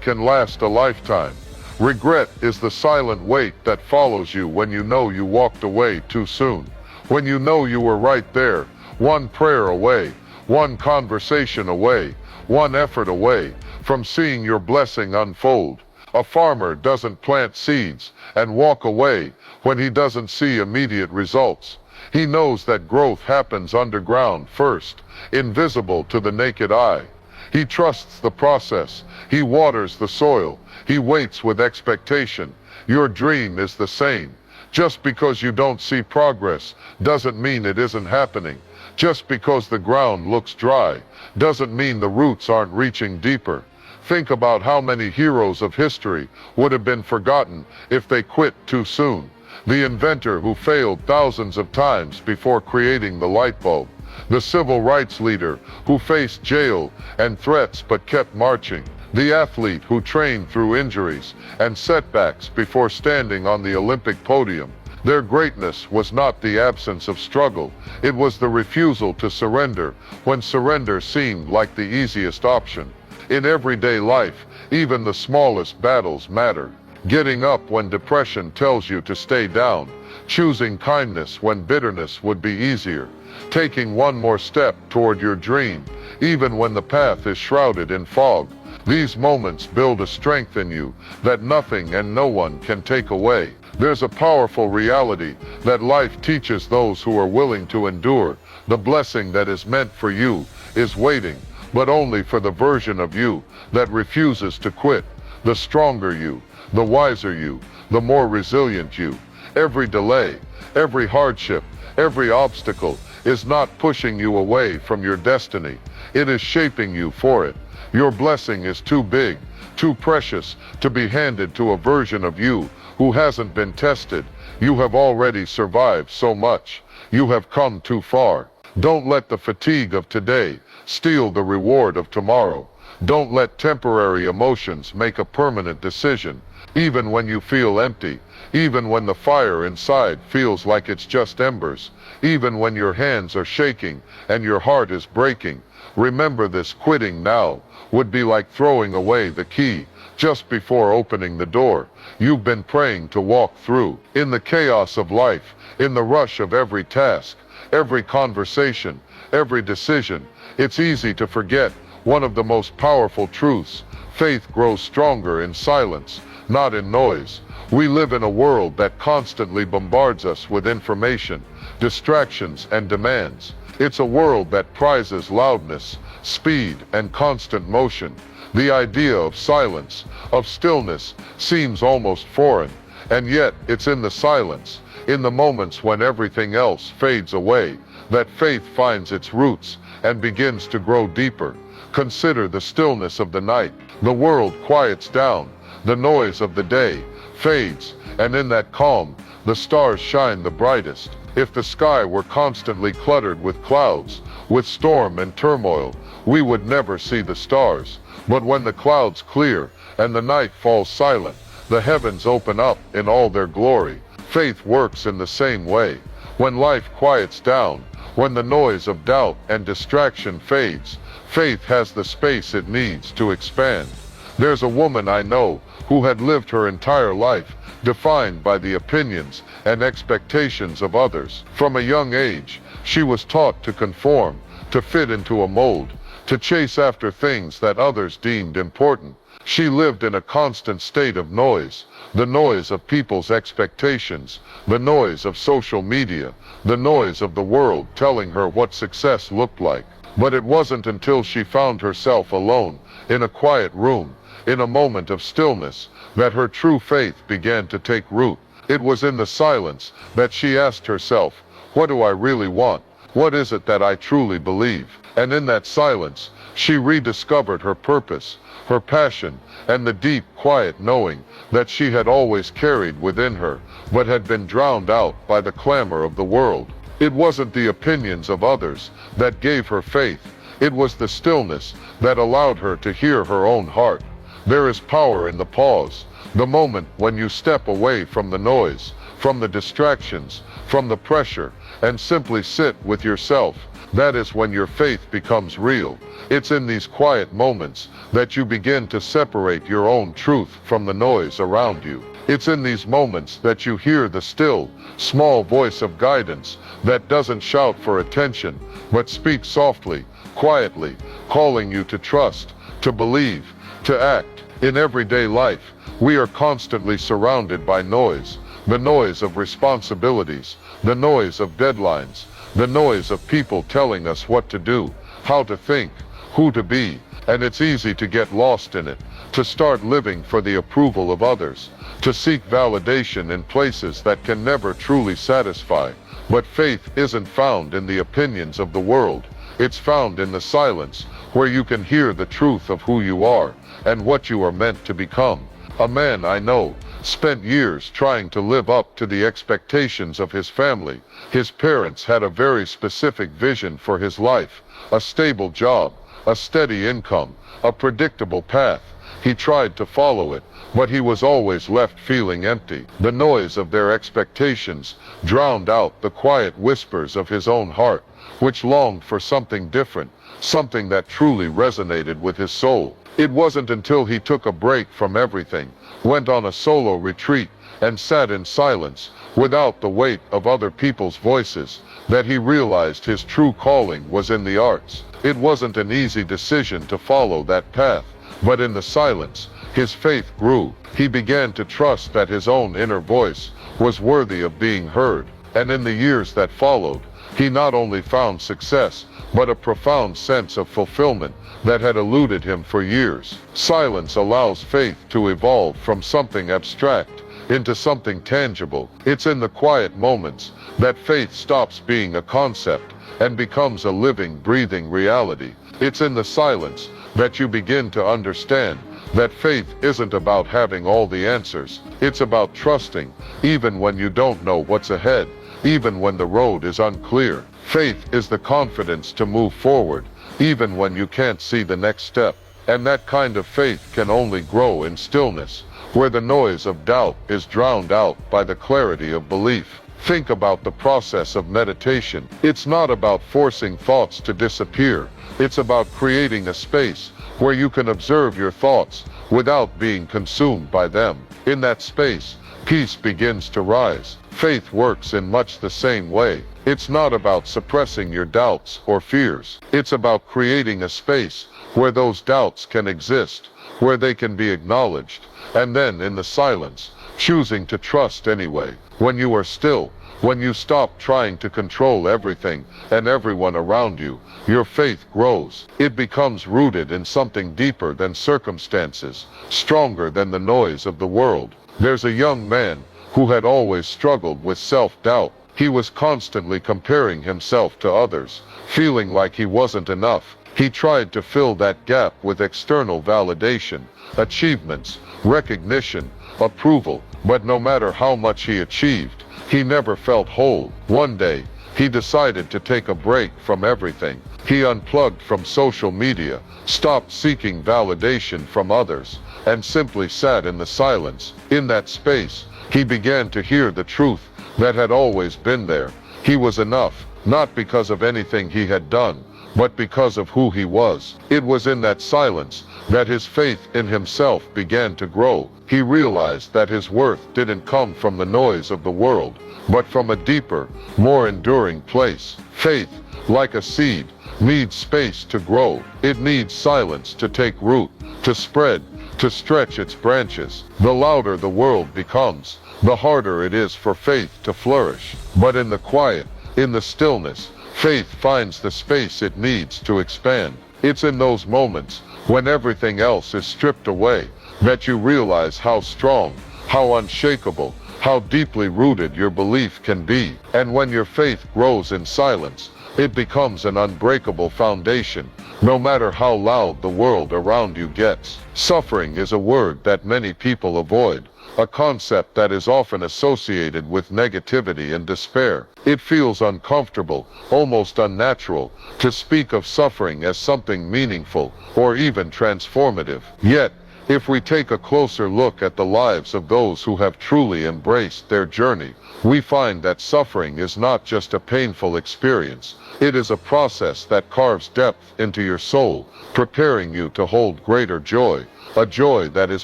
can last a lifetime. Regret is the silent weight that follows you when you know you walked away too soon. When you know you were right there, one prayer away, one conversation away, one effort away from seeing your blessing unfold. A farmer doesn't plant seeds and walk away when he doesn't see immediate results. He knows that growth happens underground first, invisible to the naked eye. He trusts the process. He waters the soil. He waits with expectation. Your dream is the same. Just because you don't see progress doesn't mean it isn't happening. Just because the ground looks dry doesn't mean the roots aren't reaching deeper. Think about how many heroes of history would have been forgotten if they quit too soon. The inventor who failed thousands of times before creating the light bulb. The civil rights leader who faced jail and threats but kept marching. The athlete who trained through injuries and setbacks before standing on the Olympic podium. Their greatness was not the absence of struggle. It was the refusal to surrender when surrender seemed like the easiest option. In everyday life, even the smallest battles matter. Getting up when depression tells you to stay down. choosing kindness when bitterness would be easier, taking one more step toward your dream, even when the path is shrouded in fog. These moments build a strength in you that nothing and no one can take away. There's a powerful reality that life teaches those who are willing to endure. The blessing that is meant for you is waiting, but only for the version of you that refuses to quit. The stronger you, the wiser you, the more resilient you. Every delay, every hardship, every obstacle is not pushing you away from your destiny. It is shaping you for it. Your blessing is too big, too precious to be handed to a version of you who hasn't been tested. You have already survived so much. You have come too far. Don't let the fatigue of today steal the reward of tomorrow. Don't let temporary emotions make a permanent decision. Even when you feel empty, even when the fire inside feels like it's just embers, even when your hands are shaking and your heart is breaking, remember this: quitting now would be like throwing away the key just before opening the door you've been praying to walk through. In the chaos of life, in the rush of every task, every conversation, every decision, it's easy to forget one of the most powerful truths. Faith grows stronger in silence, not in noise. We live in a world that constantly bombards us with information, distractions, and demands. It's a world that prizes loudness, speed, and constant motion. The idea of silence, of stillness, seems almost foreign, and yet it's in the silence, in the moments when everything else fades away, that faith finds its roots and begins to grow deeper. Consider the stillness of the night. The world quiets down, the noise of the day fades, and in that calm, the stars shine the brightest. If the sky were constantly cluttered with clouds, with storm and turmoil, we would never see the stars. But when the clouds clear and the night falls silent, the heavens open up in all their glory. Faith works in the same way. When life quiets down, when the noise of doubt and distraction fades, faith has the space it needs to expand. There's a woman I know who had lived her entire life defined by the opinions and expectations of others. From a young age, she was taught to conform, to fit into a mold, to chase after things that others deemed important. She lived in a constant state of noise, the noise of people's expectations, the noise of social media, the noise of the world telling her what success looked like. But it wasn't until she found herself alone, in a quiet room, in a moment of stillness, that her true faith began to take root. It was in the silence that she asked herself, what do I really want? What is it that I truly believe? And in that silence, she rediscovered her purpose, her passion, and the deep, quiet knowing that she had always carried within her, but had been drowned out by the clamor of the world. It wasn't the opinions of others that gave her faith. It was the stillness that allowed her to hear her own heart. There is power in the pause, the moment when you step away from the noise, from the distractions, from the pressure, and simply sit with yourself. That is when your faith becomes real. It's in these quiet moments that you begin to separate your own truth from the noise around you. It's in these moments that you hear the still, small voice of guidance that doesn't shout for attention, but speaks softly, quietly, calling you to trust, to believe, to act. In everyday life, we are constantly surrounded by noise, the noise of responsibilities, the noise of deadlines, the noise of people telling us what to do, how to think, who to be, and it's easy to get lost in it, to start living for the approval of others, to seek validation in places that can never truly satisfy. But faith isn't found in the opinions of the world. It's found in the silence, where you can hear the truth of who you are and what you are meant to become. A man I know spent years trying to live up to the expectations of his family. His parents had a very specific vision for his life, a stable job, a steady income, a predictable path. He tried to follow it, but he was always left feeling empty. The noise of their expectations drowned out the quiet whispers of his own heart, which longed for something different, something that truly resonated with his soul. It wasn't until he took a break from everything, went on a solo retreat, and sat in silence, without the weight of other people's voices, that he realized his true calling was in the arts. It wasn't an easy decision to follow that path, but in the silence, his faith grew. He began to trust that his own inner voice was worthy of being heard, and in the years that followed, he not only found success, but a profound sense of fulfillment that had eluded him for years. Silence allows faith to evolve from something abstract into something tangible. It's in the quiet moments that faith stops being a concept and becomes a living, breathing reality. It's in the silence that you begin to understand that faith isn't about having all the answers. It's about trusting, even when you don't know what's ahead, even when the road is unclear. Faith is the confidence to move forward, even when you can't see the next step. And that kind of faith can only grow in stillness, where the noise of doubt is drowned out by the clarity of belief. Think about the process of meditation. It's not about forcing thoughts to disappear. It's about creating a space where you can observe your thoughts without being consumed by them. In that space, peace begins to rise. Faith works in much the same way. It's not about suppressing your doubts or fears. It's about creating a space where those doubts can exist, where they can be acknowledged, and then in the silence, choosing to trust anyway. When you are still, when you stop trying to control everything and everyone around you, your faith grows. It becomes rooted in something deeper than circumstances, stronger than the noise of the world. There's a young man who had always struggled with self-doubt. He was constantly comparing himself to others, feeling like he wasn't enough. He tried to fill that gap with external validation, achievements, recognition, approval, but no matter how much he achieved, he never felt whole. One day, he decided to take a break from everything. He unplugged from social media, stopped seeking validation from others, and simply sat in the silence. In that space, he began to hear the truth that had always been there. He was enough, not because of anything he had done, but because of who he was. It was in that silence that his faith in himself began to grow. He realized that his worth didn't come from the noise of the world, but from a deeper, more enduring place. Faith, like a seed, needs space to grow. It needs silence to take root, to spread, to stretch its branches. The louder the world becomes, the harder it is for faith to flourish. But in the quiet, in the stillness, faith finds the space it needs to expand. It's in those moments, when everything else is stripped away, that you realize how strong, how unshakable, how deeply rooted your belief can be. And when your faith grows in silence, it becomes an unbreakable foundation, no matter how loud the world around you gets. Suffering is a word that many people avoid, a concept that is often associated with negativity and despair. It feels uncomfortable, almost unnatural, to speak of suffering as something meaningful or even transformative. Yet, if we take a closer look at the lives of those who have truly embraced their journey, we find that suffering is not just a painful experience. It is a process that carves depth into your soul, preparing you to hold greater joy, a joy that is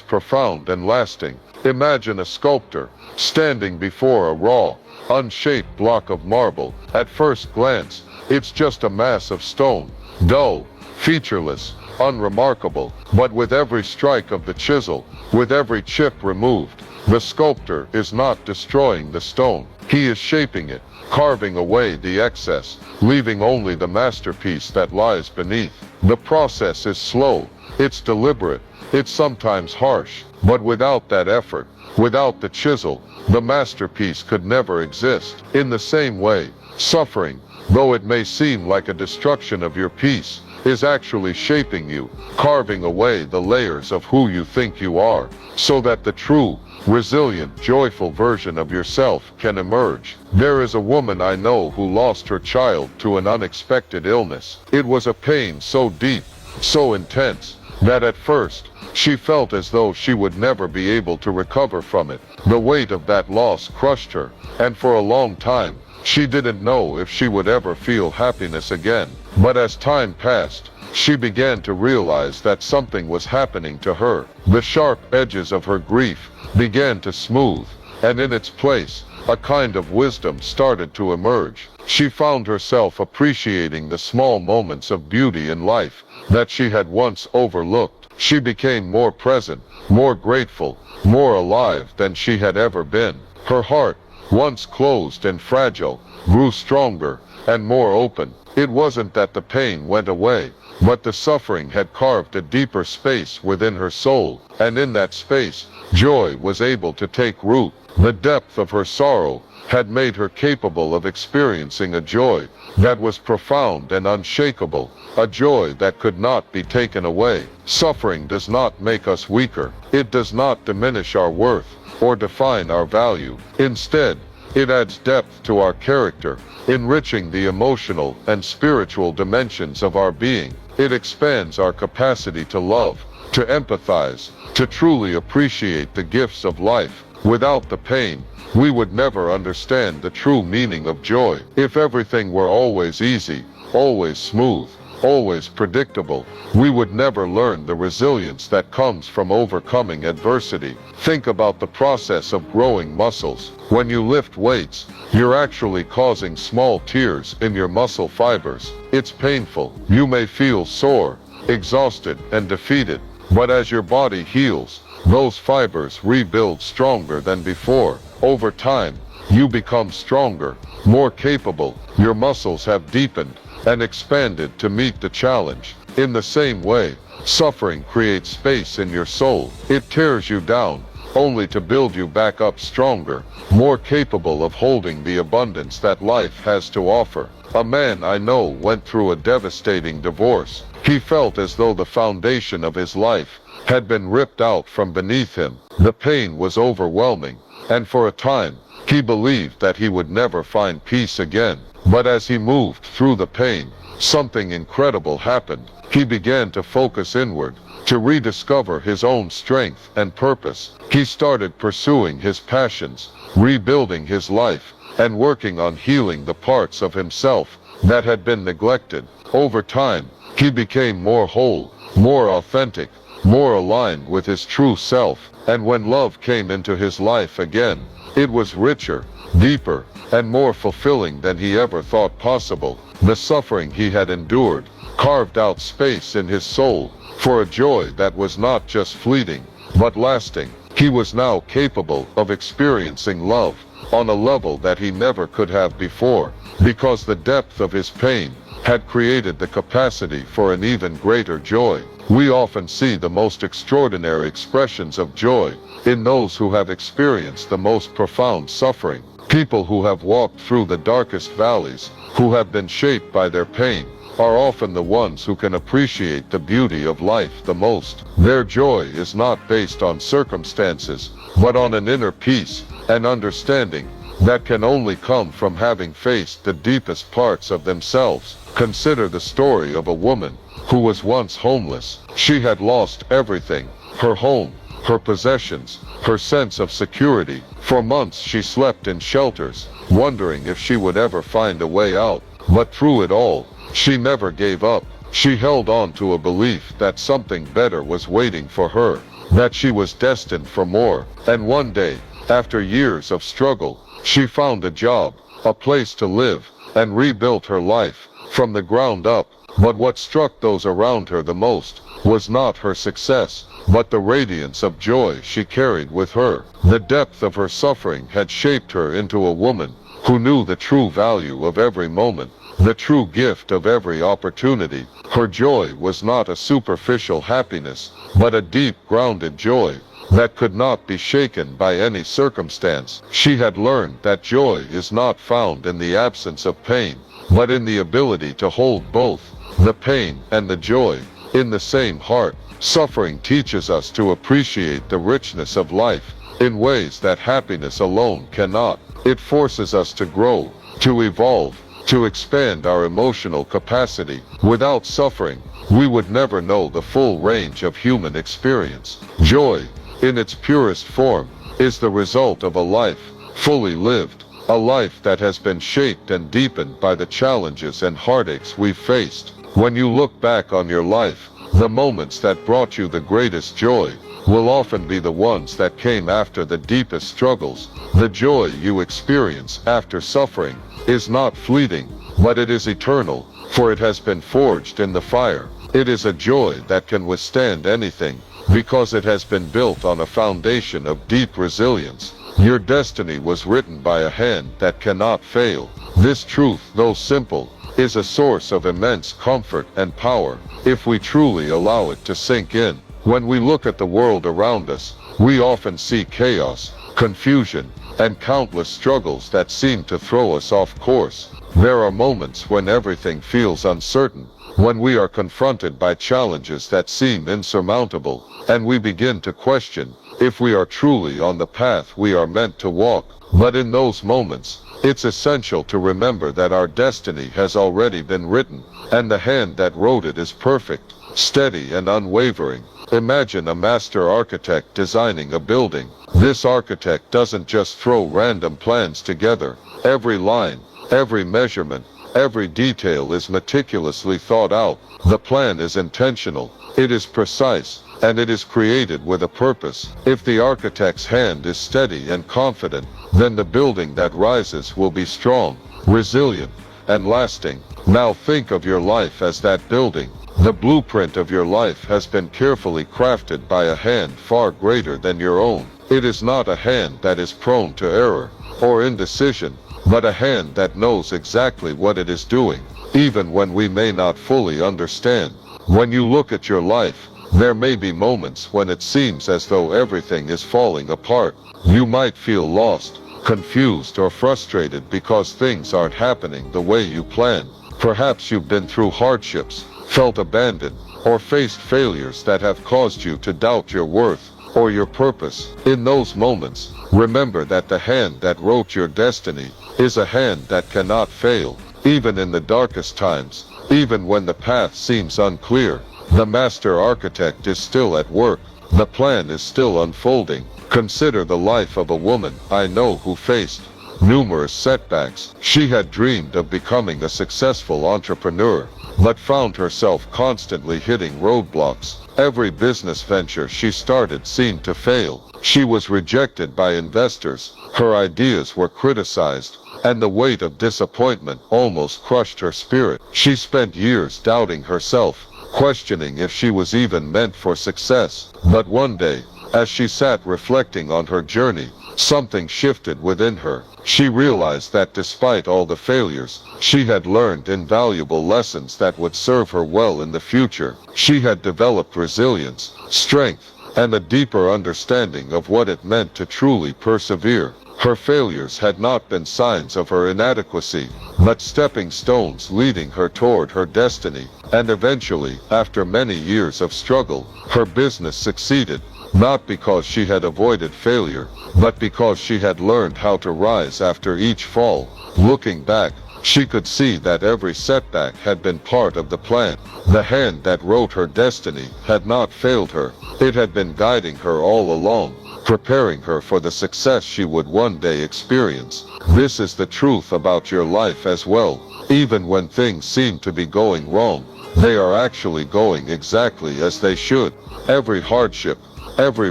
profound and lasting. Imagine a sculptor standing before a raw, unshaped block of marble. At first glance, it's just a mass of stone, dull, featureless, unremarkable. But with every strike of the chisel, with every chip removed, the sculptor is not destroying the stone. He is shaping it, carving away the excess, leaving only the masterpiece that lies beneath. The process is slow, it's deliberate, it's sometimes harsh, but without that effort, without the chisel, the masterpiece could never exist. In the same way, suffering, though it may seem like a destruction of your peace, is actually shaping you, carving away the layers of who you think you are, so that the true, resilient, joyful version of yourself can emerge. There is a woman I know who lost her child to an unexpected illness. It was a pain so deep, so intense, that at first, she felt as though she would never be able to recover from it. The weight of that loss crushed her, and for a long time, she didn't know if she would ever feel happiness again. But as time passed, she began to realize that something was happening to her. The sharp edges of her grief began to smooth, and in its place, a kind of wisdom started to emerge. She found herself appreciating the small moments of beauty in life that she had once overlooked. She became more present, more grateful, more alive than she had ever been. Her heart, once closed and fragile, grew stronger and more open. It wasn't that the pain went away, but the suffering had carved a deeper space within her soul, and in that space, joy was able to take root. The depth of her sorrow had made her capable of experiencing a joy that was profound and unshakable, a joy that could not be taken away. Suffering does not make us weaker. It does not diminish our worth or define our value. Instead, it adds depth to our character, enriching the emotional and spiritual dimensions of our being. It expands our capacity to love, to empathize, to truly appreciate the gifts of life. Without the pain, we would never understand the true meaning of joy. If everything were always easy, always smooth, always predictable, we would never learn the resilience that comes from overcoming adversity. Think about the process of growing muscles. When you lift weights, you're actually causing small tears in your muscle fibers. It's painful. You may feel sore, exhausted, and defeated, but as your body heals, those fibers rebuild stronger than before. Over time, you become stronger, more capable. Your muscles have deepened and expanded to meet the challenge. In the same way, suffering creates space in your soul. It tears you down, only to build you back up stronger, more capable of holding the abundance that life has to offer. A man I know went through a devastating divorce. He felt as though the foundation of his life had been ripped out from beneath him. The pain was overwhelming, and for a time, he believed that he would never find peace again. But as he moved through the pain, something incredible happened. He began to focus inward, to rediscover his own strength and purpose. He started pursuing his passions, rebuilding his life, and working on healing the parts of himself that had been neglected. Over time, he became more whole, more authentic, more aligned with his true self. And when love came into his life again, it was richer, deeper, and more fulfilling than he ever thought possible. The suffering he had endured carved out space in his soul for a joy that was not just fleeting, but lasting. He was now capable of experiencing love on a level that he never could have before, because the depth of his pain had created the capacity for an even greater joy. We often see the most extraordinary expressions of joy in those who have experienced the most profound suffering. People who have walked through the darkest valleys, who have been shaped by their pain, are often the ones who can appreciate the beauty of life the most. Their joy is not based on circumstances, but on an inner peace and understanding that can only come from having faced the deepest parts of themselves. Consider the story of a woman who was once homeless. She had lost everything: her home, her possessions, her sense of security. For months she slept in shelters, wondering if she would ever find a way out. But through it all, she never gave up. She held on to a belief that something better was waiting for her, that she was destined for more. And one day, after years of struggle, she found a job, a place to live, and rebuilt her life from the ground up. But what struck those around her the most was not her success, but the radiance of joy she carried with her. The depth of her suffering had shaped her into a woman who knew the true value of every moment, the true gift of every opportunity. Her joy was not a superficial happiness, but a deep, grounded joy that could not be shaken by any circumstance. She had learned that joy is not found in the absence of pain, but in the ability to hold both, the pain and the joy, in the same heart. Suffering teaches us to appreciate the richness of life in ways that happiness alone cannot. It forces us to grow, to evolve, to expand our emotional capacity. Without suffering, we would never know the full range of human experience. Joy, in its purest form, is the result of a life fully lived, a life that has been shaped and deepened by the challenges and heartaches we've faced. When you look back on your life, the moments that brought you the greatest joy will often be the ones that came after the deepest struggles. The joy you experience after suffering is not fleeting, but it is eternal, for it has been forged in the fire. It is a joy that can withstand anything, because it has been built on a foundation of deep resilience. Your destiny was written by a hand that cannot fail. This truth, though simple, is a source of immense comfort and power, if we truly allow it to sink in. When we look at the world around us, we often see chaos, confusion, and countless struggles that seem to throw us off course. There are moments when everything feels uncertain, when we are confronted by challenges that seem insurmountable, and we begin to question if we are truly on the path we are meant to walk. But in those moments, it's essential to remember that our destiny has already been written, and the hand that wrote it is perfect, steady, and unwavering. Imagine a master architect designing a building. This architect doesn't just throw random plans together. Every line, every measurement, every detail is meticulously thought out. The plan is intentional, it is precise, and it is created with a purpose. If the architect's hand is steady and confident, then the building that rises will be strong, resilient, and lasting. Now think of your life as that building. The blueprint of your life has been carefully crafted by a hand far greater than your own. It is not a hand that is prone to error or indecision, but a hand that knows exactly what it is doing, even when we may not fully understand. When you look at your life, there may be moments when it seems as though everything is falling apart. You might feel lost, confused, or frustrated because things aren't happening the way you planned. Perhaps you've been through hardships, felt abandoned, or faced failures that have caused you to doubt your worth or your purpose. In those moments, remember that the hand that wrote your destiny is a hand that cannot fail. Even in the darkest times, even when the path seems unclear, the master architect is still at work. The plan is still unfolding. Consider the life of a woman I know who faced numerous setbacks. She had dreamed of becoming a successful entrepreneur, but found herself constantly hitting roadblocks. Every business venture she started seemed to fail. She was rejected by investors, her ideas were criticized, and the weight of disappointment almost crushed her spirit. She spent years doubting herself, questioning if she was even meant for success. But one day, as she sat reflecting on her journey, something shifted within her. She realized that despite all the failures, she had learned invaluable lessons that would serve her well in the future. She had developed resilience, strength, and a deeper understanding of what it meant to truly persevere. Her failures had not been signs of her inadequacy, but stepping stones leading her toward her destiny. And eventually, after many years of struggle, her business succeeded, not because she had avoided failure, but because she had learned how to rise after each fall. Looking back, she could see that every setback had been part of the plan. The hand that wrote her destiny had not failed her. It had been guiding her all along, preparing her for the success she would one day experience. This is the truth about your life as well. Even when things seem to be going wrong, they are actually going exactly as they should. Every hardship, every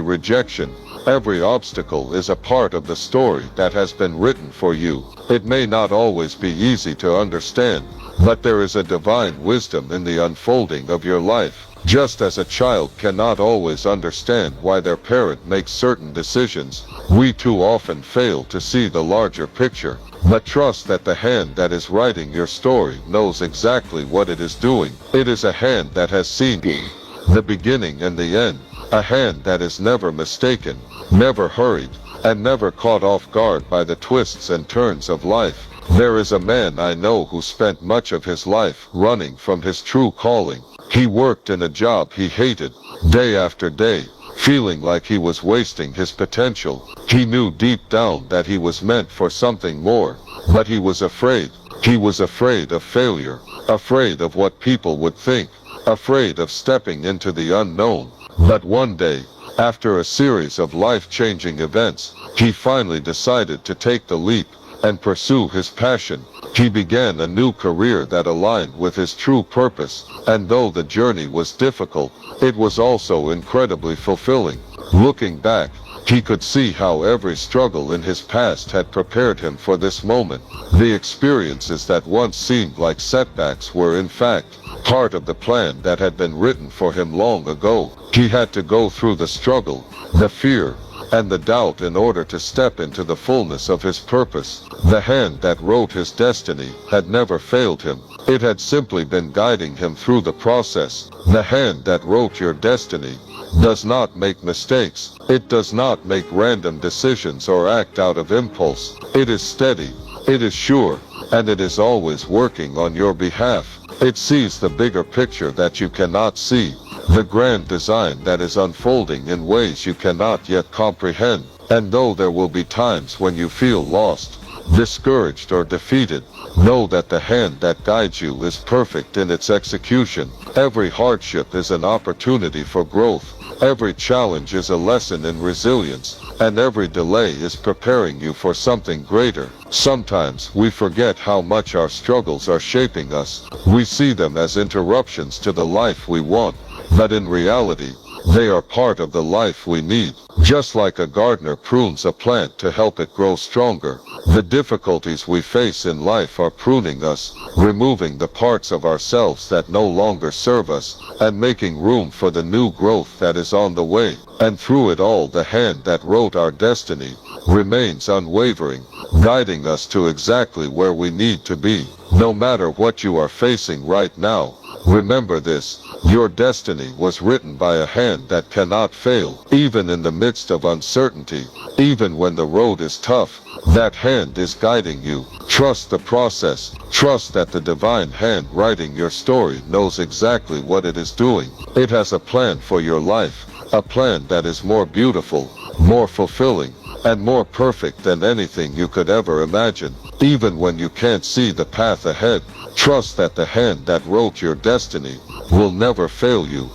rejection, every obstacle is a part of the story that has been written for you. It may not always be easy to understand, but there is a divine wisdom in the unfolding of your life. Just as a child cannot always understand why their parent makes certain decisions, we too often fail to see the larger picture. But trust that the hand that is writing your story knows exactly what it is doing. It is a hand that has seen the beginning and the end. A hand that is never mistaken, never hurried, and never caught off guard by the twists and turns of life. There is a man I know who spent much of his life running from his true calling. He worked in a job he hated, day after day, feeling like he was wasting his potential. He knew deep down that he was meant for something more, but he was afraid. He was afraid of failure, afraid of what people would think, afraid of stepping into the unknown. But one day, after a series of life-changing events, he finally decided to take the leap and pursue his passion. He began a new career that aligned with his true purpose, and though the journey was difficult, it was also incredibly fulfilling. Looking back, he could see how every struggle in his past had prepared him for this moment. The experiences that once seemed like setbacks were in fact part of the plan that had been written for him long ago. He had to go through the struggle, the fear, and the doubt in order to step into the fullness of his purpose. The hand that wrote his destiny had never failed him. It had simply been guiding him through the process. The hand that wrote your destiny does not make mistakes. It does not make random decisions or act out of impulse. It is steady, it is sure, and it is always working on your behalf. It sees the bigger picture that you cannot see, the grand design that is unfolding in ways you cannot yet comprehend. And though there will be times when you feel lost, discouraged or defeated, know that the hand that guides you is perfect in its execution. Every hardship is an opportunity for growth. Every challenge is a lesson in resilience, and every delay is preparing you for something greater. Sometimes we forget how much our struggles are shaping us. We see them as interruptions to the life we want, but in reality, they are part of the life we need. Just like a gardener prunes a plant to help it grow stronger, the difficulties we face in life are pruning us, removing the parts of ourselves that no longer serve us, and making room for the new growth that is on the way. And through it all, the hand that wrote our destiny remains unwavering, guiding us to exactly where we need to be. No matter what you are facing right now, remember this: your destiny was written by a hand that cannot fail. Even in the midst of uncertainty, even when the road is tough, that hand is guiding you. Trust the process. Trust that the divine hand writing your story knows exactly what it is doing. It has a plan for your life, a plan that is more beautiful, more fulfilling, and more perfect than anything you could ever imagine. Even when you can't see the path ahead, trust that the hand that wrote your destiny will never fail you.